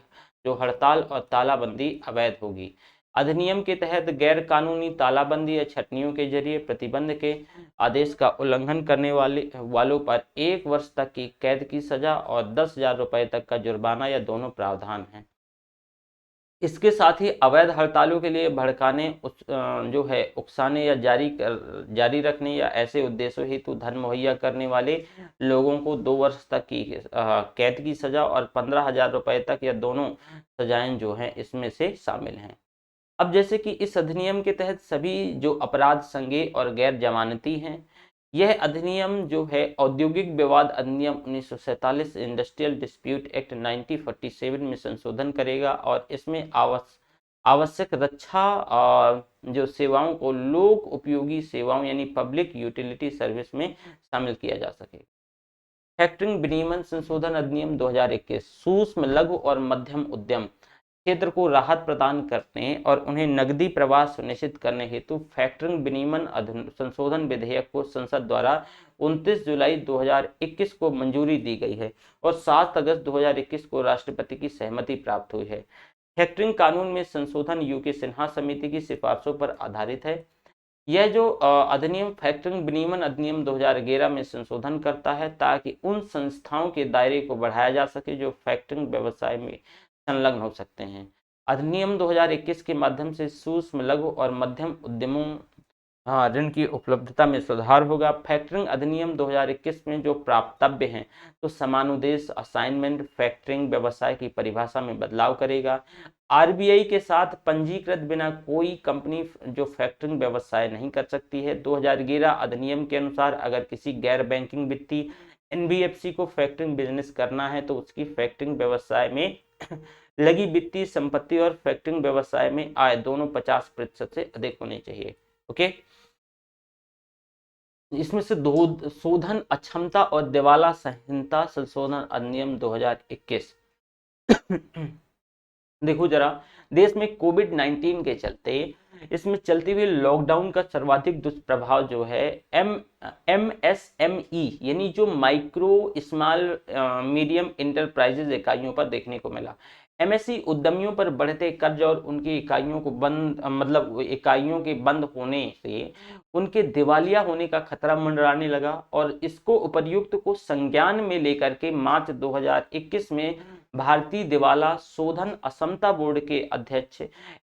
जो हड़ताल और तालाबंदी अवैध होगी। अधिनियम के तहत गैर कानूनी तालाबंदी या छटनियों के जरिए प्रतिबंध के आदेश का उल्लंघन करने वालों पर 1 वर्ष तक की कैद की सजा और 10,000 रुपए तक का जुर्माना या दोनों प्रावधान हैं। इसके साथ ही अवैध हड़तालों के लिए भड़काने, जो है उकसाने या जारी रखने या ऐसे उद्देश्यों हेतु धन मुहैया करने वाले लोगों को 2 वर्ष तक की कैद की सजा और 15,000 रुपए तक या दोनों सजाएं जो हैं इसमें से शामिल हैं। अब जैसे कि इस अधिनियम के तहत सभी जो अपराध संज्ञेय और गैर जमानती हैं, यह अधिनियम जो है औद्योगिक विवाद अधिनियम 1947 इंडस्ट्रियल डिस्प्यूट एक्ट 1947 में संशोधन करेगा और इसमें आवश्यक रक्षा जो सेवाओं को लोक उपयोगी सेवाओं यानी पब्लिक यूटिलिटी सर्विस में शामिल किया जा सके। फैक्टरिंग विनियमन संशोधन अधिनियम 2021 सूक्ष्म, लघु और मध्यम उद्यम क्षेत्र को राहत प्रदान करने और उन्हें नकदी प्रवाह सुनिश्चित करने हेतु फैक्टरिंग विनियमन संशोधन विधेयक को संसद द्वारा 29 जुलाई 2021 को मंजूरी दी गई है और 7 अगस्त 2021 को राष्ट्रपति की सहमति प्राप्त हुई है। फैक्टरिंग कानून में संशोधन यूके सिन्हा समिति की सिफारिशों पर आधारित है। यह जो अधिनियम फैक्टरिंग विनियमन अधिनियम 2011 में संशोधन करता है ताकि उन संस्थाओं के दायरे को बढ़ाया जा सके जो फैक्टरिंग व्यवसाय में संलग्न हो सकते हैं। अधिनियम 2021 के माध्यम से सूक्ष्म, लघु और मध्यम उद्यमों ऋण की उपलब्धता में सुधार होगा। फैक्टरिंग अधिनियम 2021 में जो प्राप्तव्य हैं तो समानुदेश असाइनमेंट फैक्टरिंग व्यवसाय की परिभाषा में बदलाव करेगा। आरबीआई के साथ पंजीकृत बिना कोई कंपनी जो फैक्टरिंग व्यवसाय नहीं कर सकती है। 2011 अधिनियम के अनुसार अगर किसी गैर बैंकिंग वित्तीय एनबीएफसी को फैक्टरिंग बिजनेस करना है तो उसकी फैक्टरिंग व्यवसाय में लगी वित्तीय संपत्ति और फैक्टरिंग व्यवसाय में आय दोनों 50% से अधिक होनी चाहिए। ओके, इसमें से शोधन अक्षमता और दिवाला संहिता संशोधन अधिनियम 2021 देखो जरा, देश में कोविड-19 के चलते इसमें चलती हुई लॉकडाउन का सर्वाधिक दुष्प्रभाव जो है MSME यानी जो माइक्रो स्मॉल मीडियम इंटरप्राइजेज इकाइयों पर देखने को मिला। MSE उद्यमियों पर बढ़ते कर्ज और उनकी इकाइयों को बंद मतलब इकाइयों के बंद होने से उनके दिवालिया होने का खतरा मंडराने लगा और इसको उपर्युक्त को संज्ञान में लेकर के मार्च 2021 में भारतीय दिवाला शोधन असमता बोर्ड के अध्यक्ष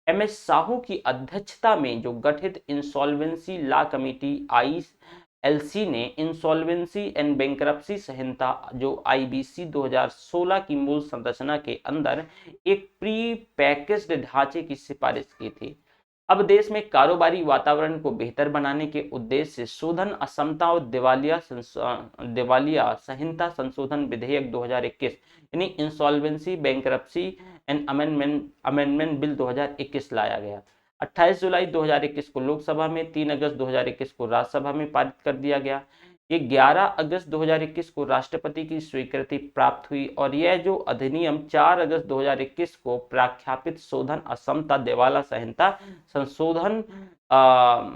MS साहू की अध्यक्षता में जो गठित इंसॉल्वेंसी लॉ कमेटी ILC ने इंसॉल्वेंसी एंड बैंकरप्सी संहिता जो IBC 2016 की मूल संरचना के अंदर एक प्री पैकेज्ड ढांचे की सिफारिश की थी। अब देश में कारोबारी वातावरण को बेहतर बनाने के उद्देश्य से शोधन असमता और दिवालिया संहिता संशोधन विधेयक 2021 यानी insolvency bankruptcy and amendment bill 2021 लाया गया। 28 जुलाई 2021 को लोकसभा में, 3 अगस्त 2021 को राज्यसभा में पारित कर दिया गया। ये 11 अगस्त 2021 को राष्ट्रपति की स्वीकृति प्राप्त हुई और यह जो अधिनियम 4 अगस्त 2021 को प्रख्यापित शोधन असमता दिवाला संहिता संशोधन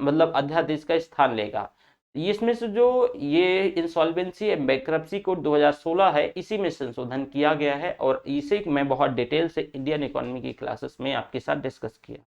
मतलब अध्यादेश का स्थान लेगा। इसमें से जो ये इंसॉल्वेंसी एंड बैंकरप्सी कोड 2016 है, इसी में संशोधन किया गया है और इसे मैं बहुत डिटेल से इंडियन इकोनॉमी की क्लासेस में आपके साथ डिस्कस किया।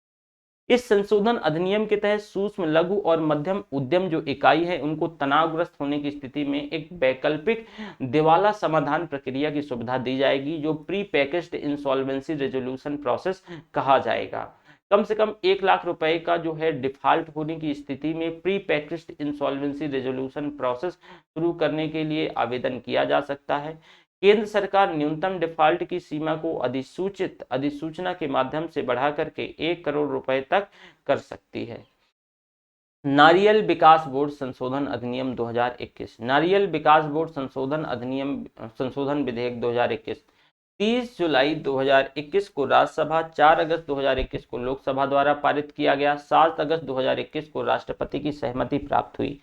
इस संशोधन अधिनियम के तहत सूक्ष्म, लघु और मध्यम उद्यम जो इकाई है उनको तनावग्रस्त होने की स्थिति में एक वैकल्पिक दिवाला समाधान प्रक्रिया की सुविधा दी जाएगी जो pre packaged insolvency resolution process कहा जाएगा। कम से कम 1 लाख रुपए का जो है डिफॉल्ट होने की स्थिति में pre packaged insolvency resolution process शुरू करने के लिए आवेदन किया जा सकता है। केंद्र सरकार न्यूनतम डिफॉल्ट की सीमा को अधिसूचना के माध्यम से बढ़ा करके 1 करोड़ रुपए तक कर सकती है। नारियल विकास बोर्ड संशोधन अधिनियम 2021, नारियल विकास बोर्ड संशोधन अधिनियम संशोधन विधेयक 2021 30 जुलाई 2021 को राज्यसभा, 4 अगस्त 2021 को लोकसभा द्वारा पारित किया गया। 7 अगस्त 2021 को राष्ट्रपति की सहमति प्राप्त हुई।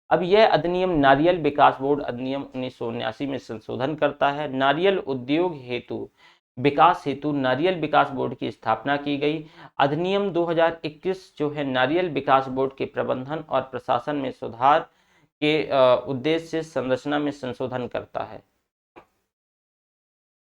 अब यह अधिनियम नारियल विकास बोर्ड अधिनियम 1979 में संशोधन करता है। नारियल उद्योग हेतु विकास हेतु नारियल विकास बोर्ड की स्थापना की गई। अधिनियम 2021 जो है नारियल विकास बोर्ड के प्रबंधन और प्रशासन में सुधार के उद्देश्य से संरचना में संशोधन करता है।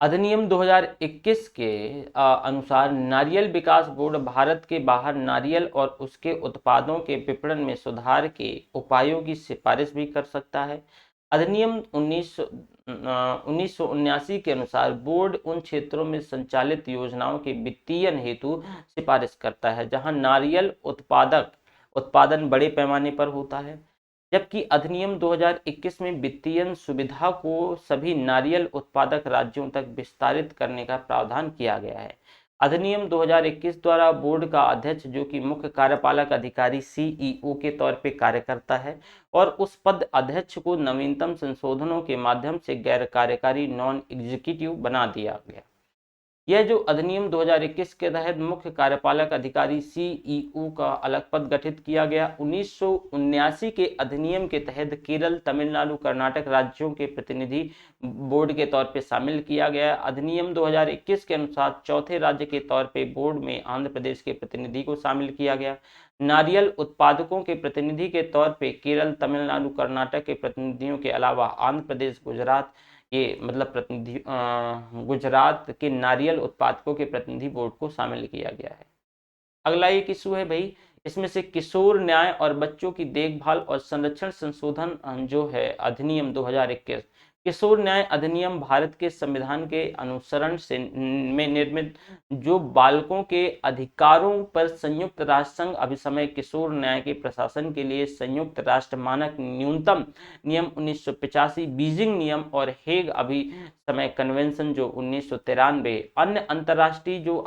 अधिनियम 2021 के अनुसार नारियल विकास बोर्ड भारत के बाहर नारियल और उसके उत्पादों के विपणन में सुधार के उपायों की सिफारिश भी कर सकता है। अधिनियम 1979 के अनुसार बोर्ड उन क्षेत्रों में संचालित योजनाओं के वित्तीयन हेतु सिफारिश करता है जहां नारियल उत्पादन बड़े पैमाने पर होता है, जबकि अधिनियम 2021 में वित्तीय सुविधा को सभी नारियल उत्पादक राज्यों तक विस्तारित करने का प्रावधान किया गया है। अधिनियम 2021 द्वारा बोर्ड का अध्यक्ष जो कि मुख्य कार्यपालक अधिकारी CEO के तौर पे कार्य करता है और उस पद अध्यक्ष को नवीनतम संशोधनों के माध्यम से गैर कार्यकारी नॉन एग्जीक्यूटिव बना दिया गया। यह जो अधिनियम 2021 के तहत मुख्य कार्यपालक अधिकारी CEO का अलग पद गठित किया गया। 1979 के अधिनियम के तहत केरल, तमिलनाडु, कर्नाटक राज्यों के प्रतिनिधि बोर्ड के तौर पे शामिल किया गया। अधिनियम 2021 के अनुसार चौथे राज्य के तौर पे बोर्ड में आंध्र प्रदेश के प्रतिनिधि को शामिल किया गया। नारियल उत्पादकों के प्रतिनिधि के तौर पे केरल, तमिलनाडु, कर्नाटक के प्रतिनिधियों के अलावा आंध्र प्रदेश, गुजरात ये मतलब प्रतिनिधि गुजरात के नारियल उत्पादकों के प्रतिनिधि बोर्ड को शामिल किया गया है। अगला एक इशू है भाई, इसमें से किशोर न्याय और बच्चों की देखभाल और संरक्षण संशोधन जो है अधिनियम 2021। किशोर न्याय अधिनियम भारत के संविधान के अनुसरण से में निर्मित जो बालकों के अधिकारों पर संयुक्त राष्ट्र संघ अभिसमय किशोर न्याय के प्रशासन के लिए संयुक्त राष्ट्र मानक न्यूनतम नियम 1985, बीजिंग नियम और हेग अभिसमय कन्वेंशन जो 1993, अन्य अंतर्राष्ट्रीय जो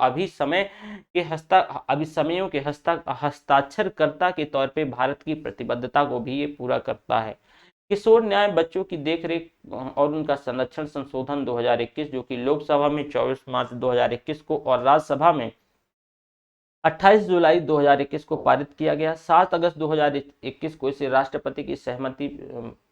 अभिसमयों के हस्ताक्षरकर्ता के तौर पे भारत की प्रतिबद्धता को भी ये पूरा करता है। किशोर न्याय बच्चों की देखरेख और उनका संरक्षण संशोधन 2021 जो कि लोकसभा में 24 मार्च 2021 को और राज्यसभा में 28 जुलाई 2021 को पारित किया गया। 7 अगस्त 2021 को इसे राष्ट्रपति की सहमति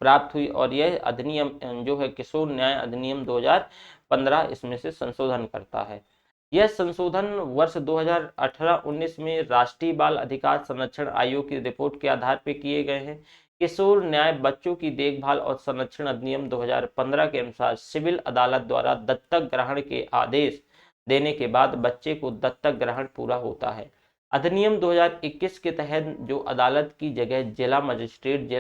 प्राप्त हुई और यह अधिनियम जो है किशोर न्याय अधिनियम 2015 इसमें से संशोधन करता है। यह संशोधन वर्ष 2018-19 में राष्ट्रीय बाल अधिकार संरक्षण आयोग की रिपोर्ट के आधार पर किए गए हैं। किशोर न्याय बच्चों की देखभाल और संरक्षण अधिनियम 2015 के अनुसार सिविल अदालत द्वारा दत्तक ग्रहण के आदेश देने के बाद बच्चे को दत्तक ग्रहण पूरा होता है। अधिनियम 2021 के तहत जो अदालत की जगह जिला मजिस्ट्रेट,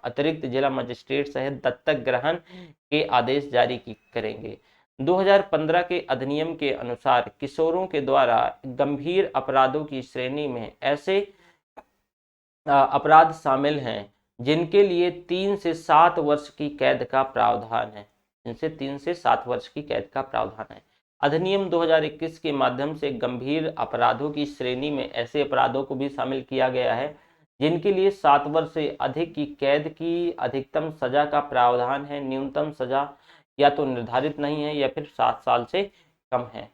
अतिरिक्त जिला मजिस्ट्रेट सहित दत्तक ग्रहण के आदेश जारी करेंगे। 2015 के अधिनियम के अनुसार किशोरों के द्वारा गंभीर अपराधों की श्रेणी में ऐसे अपराध शामिल हैं जिनके लिए 3 से 7 वर्ष की कैद का प्रावधान है। जिनसे 3 से 7 वर्ष की कैद का प्रावधान है। अधिनियम 2021 के माध्यम से गंभीर अपराधों की श्रेणी में ऐसे अपराधों को भी शामिल किया गया है जिनके लिए 7 वर्ष से अधिक की कैद की अधिकतम सजा का प्रावधान है। न्यूनतम सजा या तो निर्धारित नहीं है या फिर 7 साल से कम है।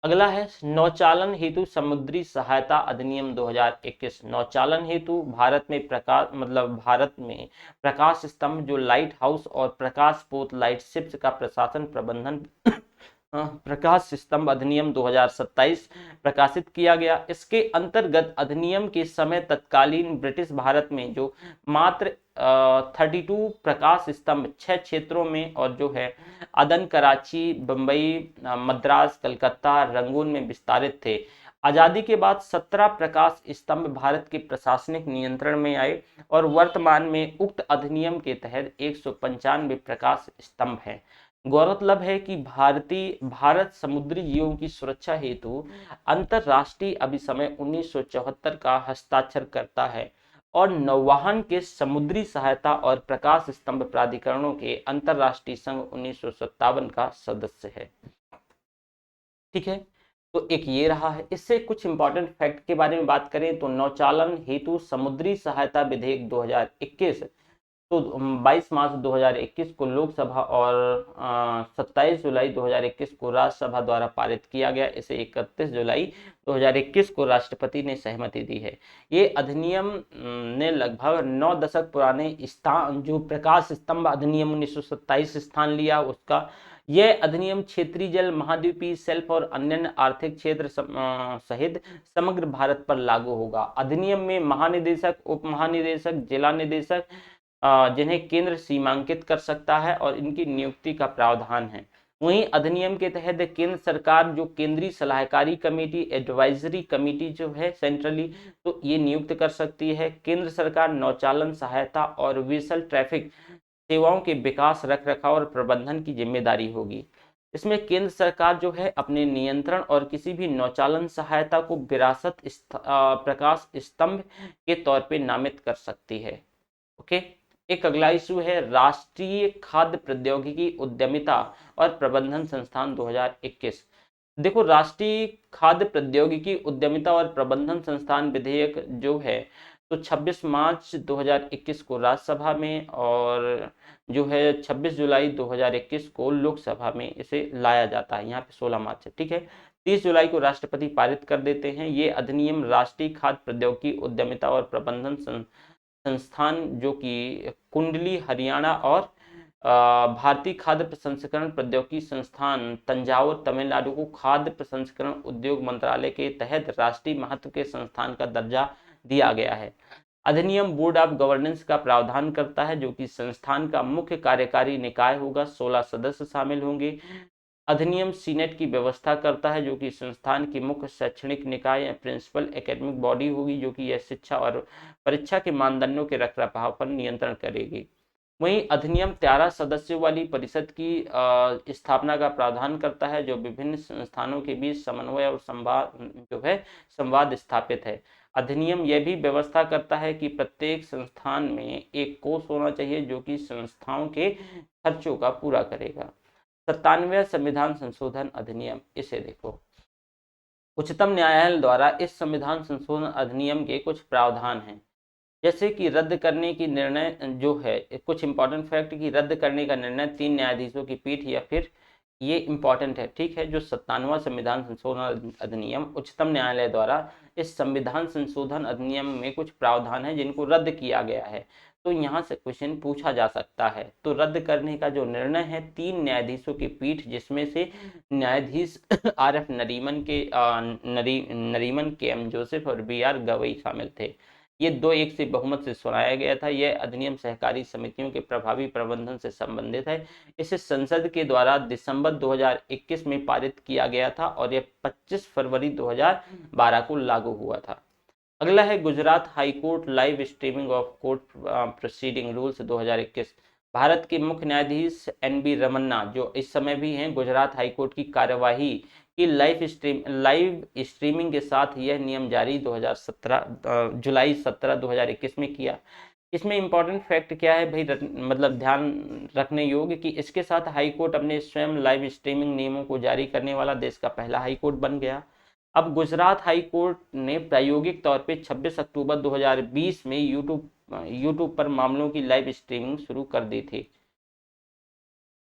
अगला है नौचालन हेतु समुद्री सहायता अधिनियम 2021। नौचालन हेतु भारत में प्रकाश स्तंभ जो लाइट हाउस और प्रकाश पोत लाइट शिप्स का प्रशासन प्रबंधन प्रकाश स्तंभ अधिनियम 2027 प्रकाशित किया गया। इसके अंतर्गत अधिनियम के समय तत्कालीन ब्रिटिश भारत में जो मात्र 32 प्रकाश स्तंभ 6 क्षेत्रों में और जो है अदन, कराची, बंबई, मद्रास, कलकत्ता, रंगून में विस्तारित थे। आजादी के बाद 17 प्रकाश स्तंभ भारत के प्रशासनिक नियंत्रण में आए और वर्तमान में उक्त अधिनियम के तहत 195 प्रकाश स्तंभ हैं। गौरतलब है कि भारत समुद्री जीवों की सुरक्षा हेतु अंतरराष्ट्रीय अभिसमय 1974 का हस्ताक्षर करता है और नौवहन के समुद्री सहायता और प्रकाश स्तंभ प्राधिकरणों के अंतरराष्ट्रीय संघ 1957 का सदस्य है। ठीक है, तो एक ये रहा है। इससे कुछ इंपॉर्टेंट फैक्ट के बारे में बात करें तो नौचालन हेतु समुद्री सहायता विधेयक 2021 तो 22 मार्च 2021 को लोकसभा और 27 जुलाई 2021 को राज्यसभा द्वारा पारित किया गया। इसे 31 जुलाई 2021 को राष्ट्रपति ने सहमति दी है। ये अधिनियम ने लगभग 9 दशक पुराने जो प्रकाश स्तंभ अधिनियम 1927 स्थान लिया उसका। यह अधिनियम क्षेत्रीय जल, महाद्वीपीय शेल्फ और अन्य आर्थिक क्षेत्र सहित समग्र भारत पर लागू होगा। अधिनियम में महानिदेशक, उप महानिदेशक, जिला निदेशक जिन्हें केंद्र सीमांकित कर सकता है और इनकी नियुक्ति का प्रावधान है। वहीं अधिनियम के तहत केंद्र सरकार जो केंद्रीय सलाहकारी कमेटी, एडवाइजरी कमेटी जो है सेंट्रली, तो ये नियुक्त कर सकती है। केंद्र सरकार नौचालन सहायता और वेसल ट्रैफिक सेवाओं के विकास, रख रखाव और प्रबंधन की जिम्मेदारी होगी। इसमें केंद्र सरकार जो है अपने नियंत्रण और किसी भी नौचालन सहायता को विरासत प्रकाश स्तंभ के तौर पे नामित कर सकती है। ओके, एक अगला इशू है राष्ट्रीय खाद्य प्रौद्योगिकी उद्यमिता और प्रबंधन संस्थान 2021। देखो, राष्ट्रीय खाद्य प्रौद्योगिकी उद्यमिता और प्रबंधन संस्थान विधेयक जो है तो 26 मार्च 2021 को राज्यसभा में और जो है 26 जुलाई 2021 को लोकसभा में इसे लाया जाता है। यहाँ पे 16 मार्च है। ठीक है, 30 जुलाई को राष्ट्रपति पारित कर देते हैं। ये अधिनियम राष्ट्रीय खाद्य प्रौद्योगिकी उद्यमिता और प्रबंधन संस्थान जो कि कुंडली हरियाणा और भारतीय खाद्य प्रसंस्करण प्रौद्योगिकी संस्थान तंजावुर तमिलनाडु को खाद्य प्रसंस्करण उद्योग मंत्रालय के तहत राष्ट्रीय महत्व के संस्थान का दर्जा दिया गया है। अधिनियम बोर्ड ऑफ गवर्नेंस का प्रावधान करता है जो कि संस्थान का मुख्य कार्यकारी निकाय होगा। 16 सदस्य शामिल होंगे। अधिनियम सीनेट की व्यवस्था करता है जो कि संस्थान की मुख्य शैक्षणिक निकाय या प्रिंसिपल एकेडमिक बॉडी होगी जो कि यह शिक्षा और परीक्षा के मानदंडों के रखरखाव पर नियंत्रण करेगी। वहीं अधिनियम 13 सदस्यों वाली परिषद की स्थापना का प्रावधान करता है जो विभिन्न संस्थानों के बीच समन्वय और संवाद स्थापित है। अधिनियम यह भी व्यवस्था करता है कि प्रत्येक संस्थान में एक कोष होना चाहिए जो कि संस्थाओं के खर्चों का पूरा करेगा। 97वां संविधान संशोधन अधिनियम, इसे देखो। उच्चतम न्यायालय द्वारा इस संविधान संशोधन अधिनियम के कुछ प्रावधान हैं जैसे कि रद्द करने की निर्णय जो है, कुछ इंपॉर्टेंट फैक्ट की रद्द करने का निर्णय 3 न्यायाधीशों की पीठ या फिर ये इंपॉर्टेंट है। ठीक है, जो 97वां संविधान संशोधन अधिनियम उच्चतम न्यायालय द्वारा इस संविधान संशोधन अधिनियम में कुछ प्रावधान है जिनको रद्द किया गया है। तो यहाँ से क्वेश्चन पूछा जा सकता है। तो रद्द करने का जो निर्णय है 3 न्यायाधीशों की पीठ, जिसमें से न्यायाधीश RF नरीमन KM जोसेफ और BR गवई शामिल थे, ये 2-1 से बहुमत से सुनाया गया था। यह अधिनियम सहकारी समितियों के प्रभावी प्रबंधन से संबंधित है। इसे संसद के द्वारा दिसंबर 2021 में पारित किया गया था और यह 25 फरवरी 2012 को लागू हुआ था। अगला है Gujarat high court live streaming of court proceeding rules 2021। Bharat के मुख्य न्यायाधीश NB रमन्ना, जो इस समय भी हैं, गुजरात हाई कोर्ट की कार्यवाही की लाइव स्ट्रीमिंग के साथ यह नियम जारी 2017 जुलाई 17 2021 में किया। इसमें इंपॉर्टेंट फैक्ट क्या है भाई, मतलब ध्यान रखने योग्य कि इसके साथ हाई कोर्ट अपने स्वयं लाइव स्ट्रीमिंग नियमों को जारी करने वाला देश का पहला हाई कोर्ट बन गया। अब गुजरात हाई कोर्ट ने प्रायोगिक तौर पे 26 अक्टूबर 2020 में यूट्यूब पर मामलों की लाइव स्ट्रीमिंग शुरू कर दी थी।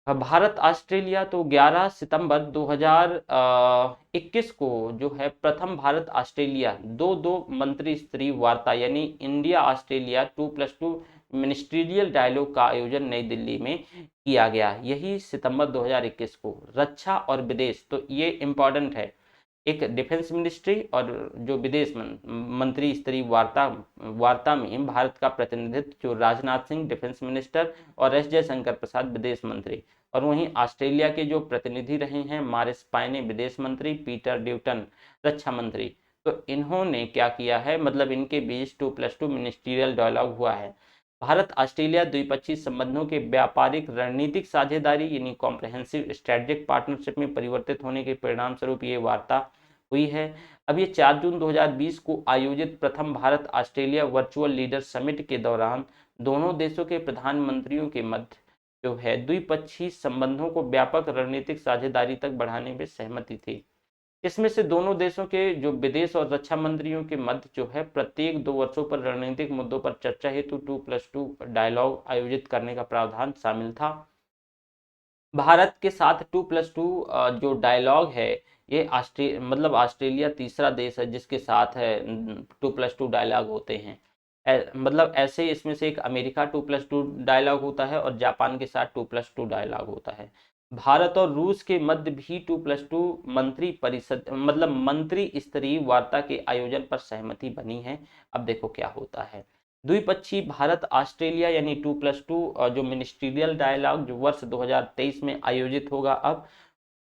भारत ऑस्ट्रेलिया, तो 11 सितंबर 2021 को जो है प्रथम भारत ऑस्ट्रेलिया 2-2 मंत्री स्तरीय वार्ता यानी इंडिया ऑस्ट्रेलिया 2+2 मिनिस्ट्रियल डायलॉग का आयोजन नई दिल्ली में किया गया, यही सितंबर 2021 को। रक्षा और विदेश, तो ये इंपॉर्टेंट है, एक डिफेंस मिनिस्ट्री और जो विदेश मंत्री स्तरीय वार्ता में भारत का प्रतिनिधित्व जो राजनाथ सिंह डिफेंस मिनिस्टर और S जयशंकर प्रसाद विदेश मंत्री, और वहीं ऑस्ट्रेलिया के जो प्रतिनिधि रहे हैं मारिस पायने विदेश मंत्री, पीटर ड्यूटन रक्षा मंत्री। तो इन्होंने क्या किया है, मतलब इनके बीच 2+2 मिनिस्ट्रियल डायलॉग हुआ है। भारत ऑस्ट्रेलिया द्विपक्षीय संबंधों के व्यापारिक रणनीतिक साझेदारी यानी कॉम्प्रहेंसिव स्ट्रेटेजिक पार्टनरशिप में परिवर्तित होने के परिणाम स्वरूप ये वार्ता हुई है। अब ये 4 जून 2020 को आयोजित प्रथम Bharat Australia virtual leader summit के दौरान दोनों देशों के प्रधानमंत्रियों के मध्य जो है द्विपक्षीय संबंधों को व्यापक रणनीतिक साझेदारी तक बढ़ाने में सहमति थी। इसमें से दोनों देशों के जो विदेश और रक्षा मंत्रियों के मध्य जो है प्रत्येक 2 वर्षों पर रणनीतिक मुद्दों पर चर्चा हेतु 2+2 डायलॉग आयोजित करने का प्रावधान शामिल था। भारत के साथ 2+2 जो डायलॉग है, ये ऑस्ट्रेलिया तीसरा देश है जिसके साथ है 2+2 डायलॉग होते हैं। मतलब ऐसे इसमें से एक अमेरिका 2+2 डायलॉग होता है और जापान के साथ 2+2 डायलॉग होता है। भारत और रूस के मध्य भी 2+2 मंत्री परिषद मतलब मंत्री स्तरीय वार्ता के आयोजन पर सहमति बनी है। अब देखो क्या होता है। द्विपक्षीय भारत ऑस्ट्रेलिया यानी 2+2 जो मिनिस्ट्रियल डायलॉग जो वर्ष 2023 में आयोजित होगा। अब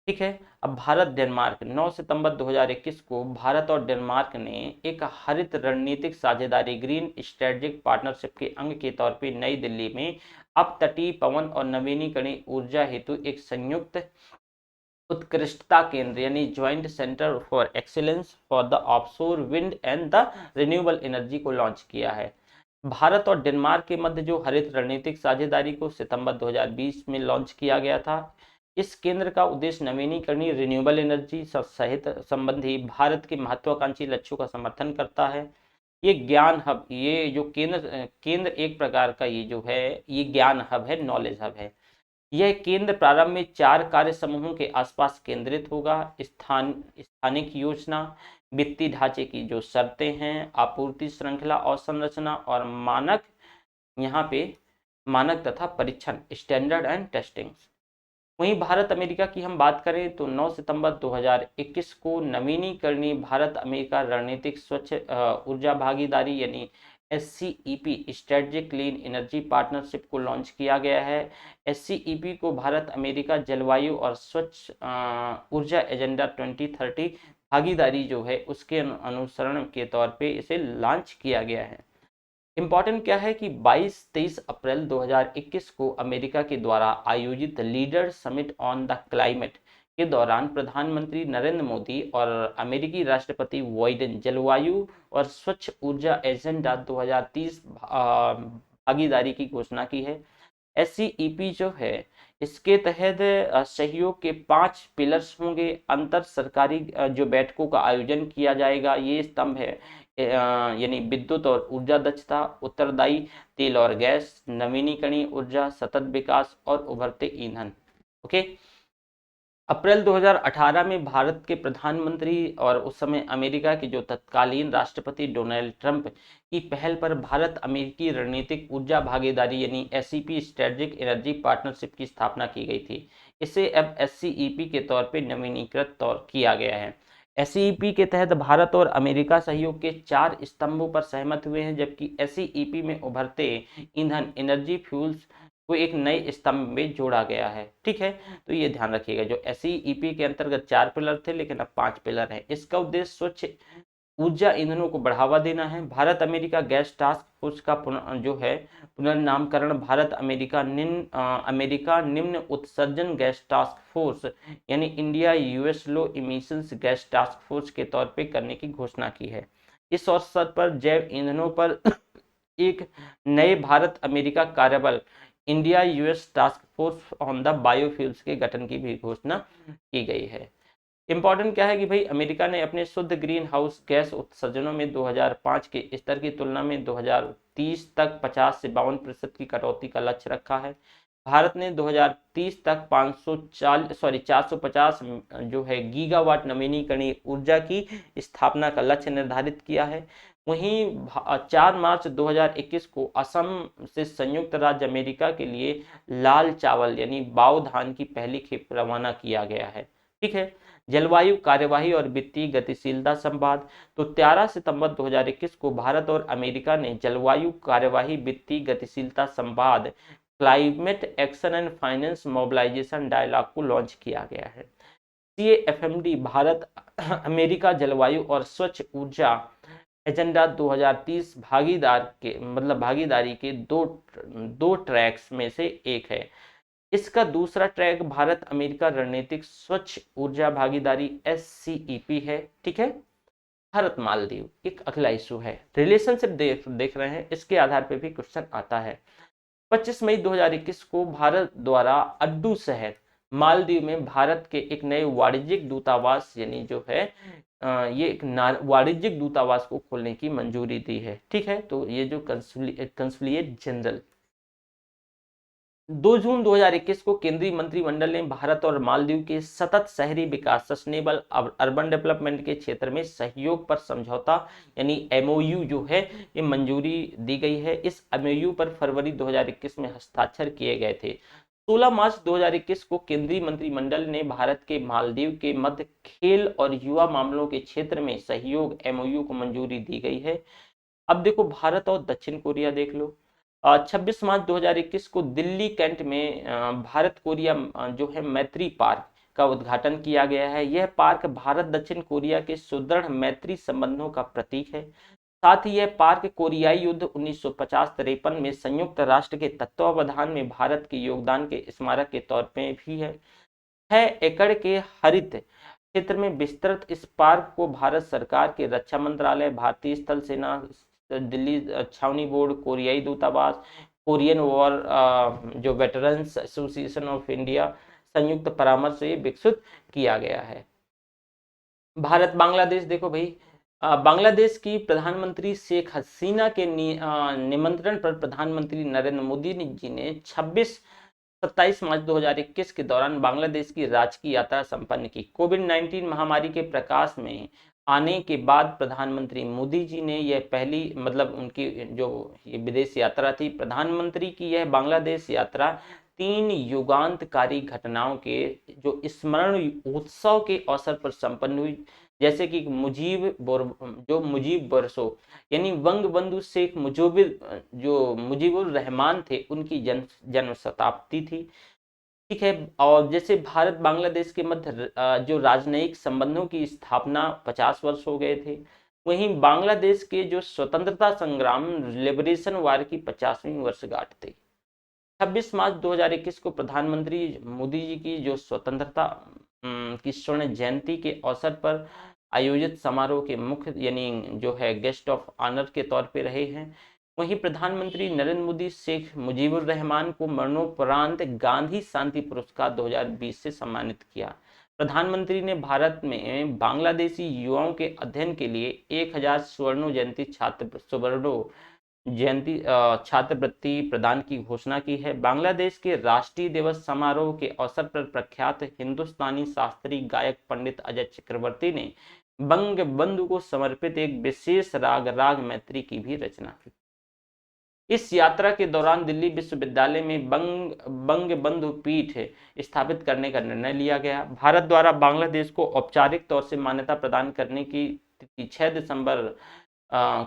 ठीक है, अब भारत डेनमार्क 9 सितंबर 2021 को भारत और डेनमार्क ने एक हरित रणनीतिक साझेदारी ग्रीन स्ट्रेटेजिक पार्टनरशिप के अंग के तौर पे नई दिल्ली में अपतटीय पवन और नवीनीकरणीय ऊर्जा हेतु एक संयुक्त उत्कृष्टता केंद्र यानी joint centre for excellence for the offshore wind and the renewable energy को लॉन्च किया है। भारत और डेनमार्क के मध्य जो हरित रणनीतिक साझेदारी को सितंबर 2020 में लॉन्च किया गया था। इस केंद्र का उद्देश्य नवीनीकरणीय रिन्यूएबल एनर्जी सहित संबंधी भारत के महत्वाकांक्षी लक्ष्यों का समर्थन करता है। ये ज्ञान हब, ये जो केंद्र एक प्रकार का ये जो है ये ज्ञान हब है, नॉलेज हब है। यह केंद्र प्रारंभ में 4 कार्य समूहों के आसपास केंद्रित होगा। स्थानिक योजना, वित्तीय ढांचे की जो शर्तें हैं, आपूर्ति श्रृंखला और संरचना और मानक, यहाँ पे मानक तथा परीक्षण स्टैंडर्ड एंड टेस्टिंग। वहीं भारत अमेरिका की हम बात करें तो 9 सितंबर 2021 को नवीनीकरणीय भारत अमेरिका रणनीतिक स्वच्छ ऊर्जा भागीदारी यानी SCEP strategic clean energy partnership को लॉन्च किया गया है। SCEP को भारत अमेरिका जलवायु और स्वच्छ ऊर्जा एजेंडा 2030 भागीदारी जो है उसके अनुसरण के तौर पे इसे लॉन्च किया गया है। इंपॉर्टेंट क्या है कि 22-23 अप्रैल 2021 को अमेरिका के द्वारा आयोजित leader summit on the climate के दौरान प्रधानमंत्री नरेंद्र मोदी और अमेरिकी राष्ट्रपति बाइडेन जलवायु और स्वच्छ ऊर्जा एजेंडा 2030 भागीदारी की घोषणा की है। SCEP जो है इसके तहत सहयोग के 5 पिलर्स होंगे। अंतर सरकारी जो बैठकों का आयोजन किया जाएगा, ये स्तंभ है यानी विद्युत और ऊर्जा दक्षता, उत्तरदायी तेल और गैस, नवीनीकरणीय ऊर्जा, सतत विकास और उभरते ईंधन। ओके, अप्रैल 2018 में भारत के प्रधानमंत्री और उस समय अमेरिका के जो तत्कालीन राष्ट्रपति डोनाल्ड ट्रंप की पहल पर भारत अमेरिकी रणनीतिक ऊर्जा भागीदारी यानी एसईपी स्ट्रेटेजिक एनर्जी पार्टनरशिप की स्थापना की गई थी। इसे अब एससीईपी के तौर पर नवीनीकृत तौर किया गया है। एसईपी के तहत भारत और अमेरिका सहयोग के 4 स्तंभों पर सहमत हुए हैं, जबकि एसईपी में उभरते ईंधन एनर्जी फ्यूल्स को एक नए स्तंभ में जोड़ा गया है। ठीक है, तो ये ध्यान रखिएगा, जो एसईईपी के अंतर्गत 4 पिलर थे लेकिन अब 5 पिलर हैं। इसका उद्देश्य स्वच्छ ऊर्जा ईंधनों को बढ़ावा देना है। Bharat America gas task force का जो है पुनर्नामकरण भारत अमेरिका निम्न उत्सर्जन गैस टास्क फोर्स यानी इंडिया यूएस लो इमिशंस गैस टास्क फोर्स के तौर पे करने की घोषणा की है। इस अवसर पर जैव ईंधनों पर एक नए भारत अमेरिका कार्यबल India US task force on the biofuels के गठन की भी घोषणा की गई है। इंपॉर्टेंट क्या है कि भाई अमेरिका ने अपने शुद्ध ग्रीन हाउस गैस उत्सर्जनों में 2005 के स्तर की तुलना में 2030 तक 50 से 52% की कटौती का लक्ष्य रखा है। भारत ने 2030 तक 450 जो है गीगावाट नवीनीकरणीय ऊर्जा की स्थापना का लक्ष्य निर्धारित किया है। वहीं 4 मार्च 2021 को असम से संयुक्त राज्य अमेरिका के लिए लाल चावल यानी बाओ धान की पहली खेप रवाना किया गया है। ठीक है, जलवायु कार्यवाही और वित्तीय गतिशीलता संवाद। तो 13 सितंबर 2021 को भारत और अमेरिका ने जलवायु कार्यवाही वित्तीय गतिशीलता संवाद climate action and finance mobilisation dialogue को लॉन्च किया गया है। CAFMD भारत अमेरिका जलवायु और स्वच्छ ऊर्जा एजेंडा 2030 भागीदारी के दो ट्रैक्स में से एक है। इसका दूसरा ट्रैक भारत अमेरिका रणनीतिक स्वच्छ ऊर्जा भागीदारी SCEP है। ठीक है, भारत मालदीव एक अगला इशू है। रिलेशनशिप देख रहे हैं, इसके आधार पर भी क्वेश्चन आता है। 25 मई 2021 को भारत द्वारा अड्डू शहर मालदीव में भारत के एक नए वाणिज्यिक दूतावास यानी जो है ये एक वाणिज्यिक दूतावास को खोलने की मंजूरी दी है। ठीक है, तो ये जो कंसुलेट जनरल 2 जून 2021 को केंद्रीय मंत्रिमंडल ने भारत और मालदीव के सतत शहरी विकास सस्टेनेबल अर्बन डेवलपमेंट के क्षेत्र में सहयोग पर समझौता यानी MOU जो है ये मंजूरी दी गई है। इस MOU पर फरवरी 2021 में हस्ताक्षर किए गए थे। 16 मार्च 2021 को केंद्रीय मंत्रिमंडल ने भारत के मालदीव के मध्य खेल और युवा मामलों के क्षेत्र में सहयोग MOU को मंजूरी दी गई है। अब देखो भारत और दक्षिण कोरिया देख लो। 26 मार्च 2021 को दिल्ली कैंट में भारत कोरिया जो है मैत्री पार्क का उद्घाटन किया गया है। यह पार्क भारत दक्षिण कोरिया के सुदृढ़ मैत्री संबंधों का प्रतीक है। साथ ही यह पार्क कोरियाई युद्ध 1950-53 में संयुक्त राष्ट्र के तत्वावधान में भारत के योगदान के स्मारक के तौर पर भी है। 6 एकड़ के हरित क्षेत्र में विस्तृत इस पार्क को भारत सरकार के रक्षा मंत्रालय, भारतीय स्थल सेना, दिल्ली छावनी बोर्ड, कोरियाई दूतावास, कोरियन वॉर जो वेटरन्स एसोसिएशन ऑफ इंडिया संयुक्त परामर्श से विकसित किया गया है। भारत बांग्लादेश देखो भाई, बांग्लादेश की प्रधानमंत्री शेख हसीना के निमंत्रण पर प्रधानमंत्री नरेंद्र मोदी जी ने 27 मार्च 2021 के दौरान बांग्लादेश की राजकीय यात्रा संपन्न की। कोविड-19 महामारी के प्रकाश में आने के बाद प्रधानमंत्री मोदी जी ने यह पहली उनकी जो ये विदेश यात्रा थी। प्रधानमंत्री की यह बांग्लादेश यात्रा 3 युगांतकारी घटनाओं के जो स्मरण उत्सव के अवसर पर संपन्न हुई, जैसे कि मुजीब बरसो यानी वंगबंधु शेख मुजीबुर रहमान थे, उनकी जन्म शताब्दी थी। ठीक है, और जैसे भारत बांग्लादेश के मध्य जो राजनयिक संबंधों की स्थापना 50 वर्ष हो गए थे। वहीं बांग्लादेश के जो स्वतंत्रता संग्राम लिबरेशन वार की 50वीं वर्षगांठ थी। 26 मार्च 2021 को प्रधानमंत्री मोदी जी की जो स्वतंत्रता की स्वर्ण जयंती के अवसर पर आयोजित समारोह के मुख्य यानी जो है गेस्ट ऑफ ऑनर के तौर पे रहे हैं। वहीं प्रधानमंत्री नरेंद्र मोदी शेख मुजीबुर रहमान को मरणोपरांत गांधी शांति पुरस्कार 2020 से सम्मानित किया। प्रधानमंत्री ने भारत में बांग्लादेशी युवाओं के अध्ययन के लिए 1000 स्वर्ण जयंती छात्र सुवर्णो जयंती छात्रवृत्ति प्रदान की घोषणा की है। बांग्लादेश के राष्ट्रीय दिवस समारोह के अवसर पर प्रख्यात हिंदुस्तानी शास्त्रीय गायक पंडित अजय चक्रवर्ती ने बंगबंधु को समर्पित एक विशेष राग राग मैत्री की भी रचना की। इस यात्रा के दौरान दिल्ली विश्वविद्यालय में बंगबंधु पीठ स्थापित करने का निर्णय लिया गया। भारत द्वारा बांग्लादेश को औपचारिक तौर से मान्यता प्रदान करने की तिथि 6 दिसंबर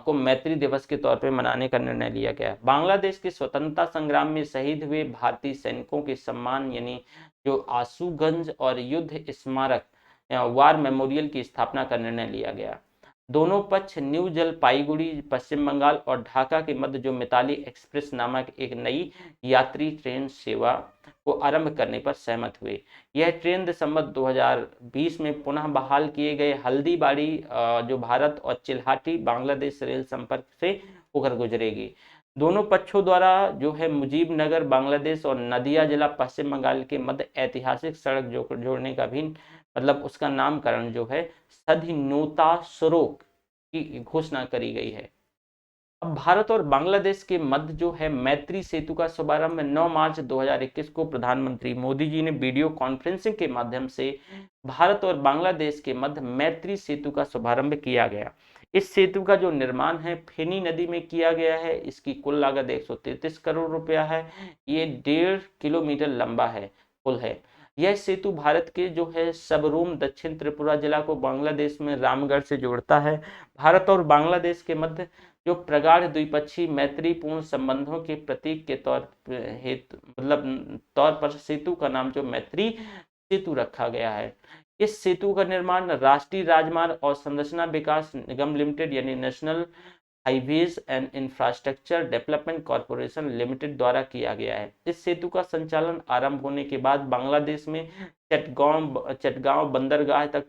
को मैत्री दिवस के तौर पर मनाने का निर्णय लिया गया। बांग्लादेश के स्वतंत्रता संग्राम में शहीद हुए भारतीय सैनिकों के सम्मान यानी जो आंसूगंज और युद्ध स्मारक वार मेमोरियल की स्थापना का निर्णय लिया गया। दोनों पक्ष न्यू जलपाईगुड़ी पश्चिम बंगाल और ढाका के मध्य जो मिताली एक्सप्रेस नामक एक नई यात्री ट्रेन सेवा को आरंभ करने पर सहमत हुए। यह ट्रेन दिसंबर 2020 में पुनः बहाल किए गए हल्दीबाड़ी जो भारत और चिल्हाटी बांग्लादेश रेल संपर्क से होकर गुजरेगी। दोनों पक्षों द्वारा जो है मुजीबनगर बांग्लादेश और नदिया जिला पश्चिम बंगाल के मध्य ऐतिहासिक सड़क जोड़ने का भी मतलब उसका नामकरण जो है सधिनोता सड़क की घोषणा करी गई है। अब भारत और बांग्लादेश के मध्य जो है मैत्री सेतु का शुभारंभ 9 मार्च 2021 को प्रधानमंत्री मोदी जी ने वीडियो कॉन्फ्रेंसिंग के माध्यम से भारत और बांग्लादेश के मध्य मैत्री सेतु का शुभारंभ किया गया। इस सेतु का जो निर्माण है फेनी नदी में किया गया है। इसकी कुल लागत 133 करोड़ रुपया है। ये 1.5 किलोमीटर लंबा है पुल है। यह सेतु भारत के जो है सबरूम दक्षिण त्रिपुरा जिला को बांग्लादेश में रामगढ़ से जोड़ता है। भारत और बांग्लादेश के मध्य जो प्रगाढ़ द्विपक्षीय मैत्रीपूर्ण संबंधों के प्रतीक के तौर पर सेतु का नाम जो मैत्री सेतु रखा गया है। इस सेतु का निर्माण राष्ट्रीय राजमार्ग और संरचना विकास निगम लिमिटेड यानी national highways and infrastructure development corporation limited द्वारा किया गया है। इस सेतु का संचालन आरंभ होने के बाद बांग्लादेश में चटगांव बंदरगाह तक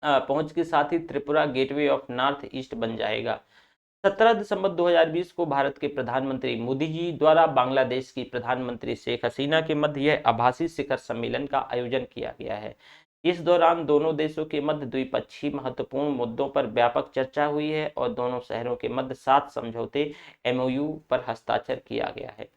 पहुंच के साथ ही Tripura gateway of north east बन जाएगा। 17 दिसंबर 2020 को भारत के प्रधानमंत्री मोदी जी द्वारा बांग्लादेश की प्रधानमंत्री शेख हसीना के मध्य यह आभासी शिखर सम्मेलन का आयोजन किया गया है। इस दौरान दोनों देशों के मध्य द्विपक्षीय महत्वपूर्ण मुद्दों पर व्यापक चर्चा हुई है और दोनों शहरों के मध्य 7 समझौते MOU पर हस्ताक्षर किया गया है।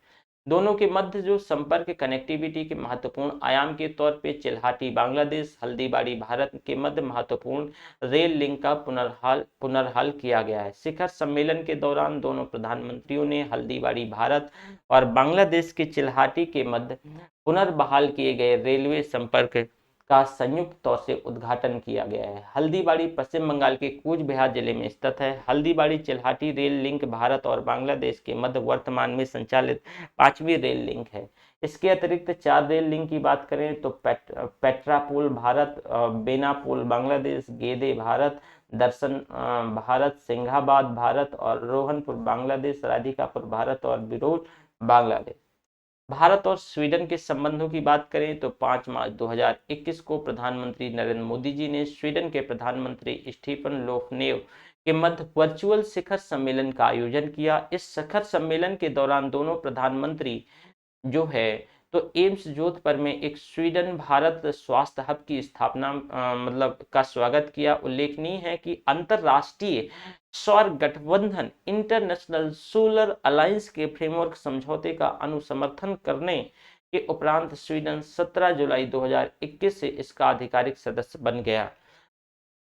दोनों के मध्य जो संपर्क कनेक्टिविटी के महत्वपूर्ण आयाम के तौर पे चिल्हाटी बांग्लादेश हल्दीबाड़ी भारत के मध्य महत्वपूर्ण रेल लिंक का पुनर्हाल किया गया है। शिखर सम्मेलन के दौरान दोनों प्रधानमंत्रियों ने हल्दीबाड़ी भारत और बांग्लादेश के चिल्हाटी के मध्य पुनर्बहाल किए गए रेलवे संपर्क का संयुक्त तौर से उद्घाटन किया गया है। हल्दीबाड़ी पश्चिम बंगाल के कूच बिहार जिले में स्थित है। हल्दीबाड़ी चिल्हाटी रेल लिंक भारत और बांग्लादेश के मध्य वर्तमान में संचालित 5वीं रेल लिंक है। इसके अतिरिक्त 4 रेल लिंक की बात करें तो पेट्रापोल भारत, बेनापोल बांग्लादेश, गेदे भारत, दर्शन भारत, सिंघाबाद भारत और रोहनपुर बांग्लादेश, राधिकापुर भारत और बिरोल बांग्लादेश। भारत और स्वीडन के संबंधों की बात करें तो 5 मार्च 2021 को प्रधानमंत्री नरेंद्र मोदी जी ने स्वीडन के प्रधानमंत्री स्टीफन लोफनेव के मध्य वर्चुअल शिखर सम्मेलन का आयोजन किया। इस शिखर सम्मेलन के दौरान दोनों प्रधानमंत्री जो है तो एम्स जोधपुर में एक स्वीडन भारत स्वास्थ्य हब की स्थापना का स्वागत किया। उल्लेखनीय है कि अंतरराष्ट्रीय सौर गठबंधन इंटरनेशनल सोलर अलायंस के फ्रेमवर्क समझौते का अनुसमर्थन करने के उपरांत स्वीडन 17 जुलाई 2021 से इसका आधिकारिक सदस्य बन गया।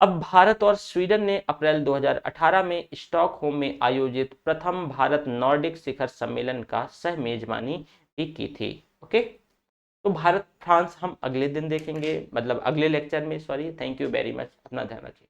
अब भारत और स्वीडन ने अप्रैल 2018 में स्टॉकहोम में आयोजित प्रथम भारत नॉर्डिक शिखर सम्मेलन का सह मेजबानी भी की थी। ओके, तो भारत फ्रांस हम अगले दिन देखेंगे, मतलब अगले लेक्चर में। Sorry, thank you very much, अपना ध्यान रखिए।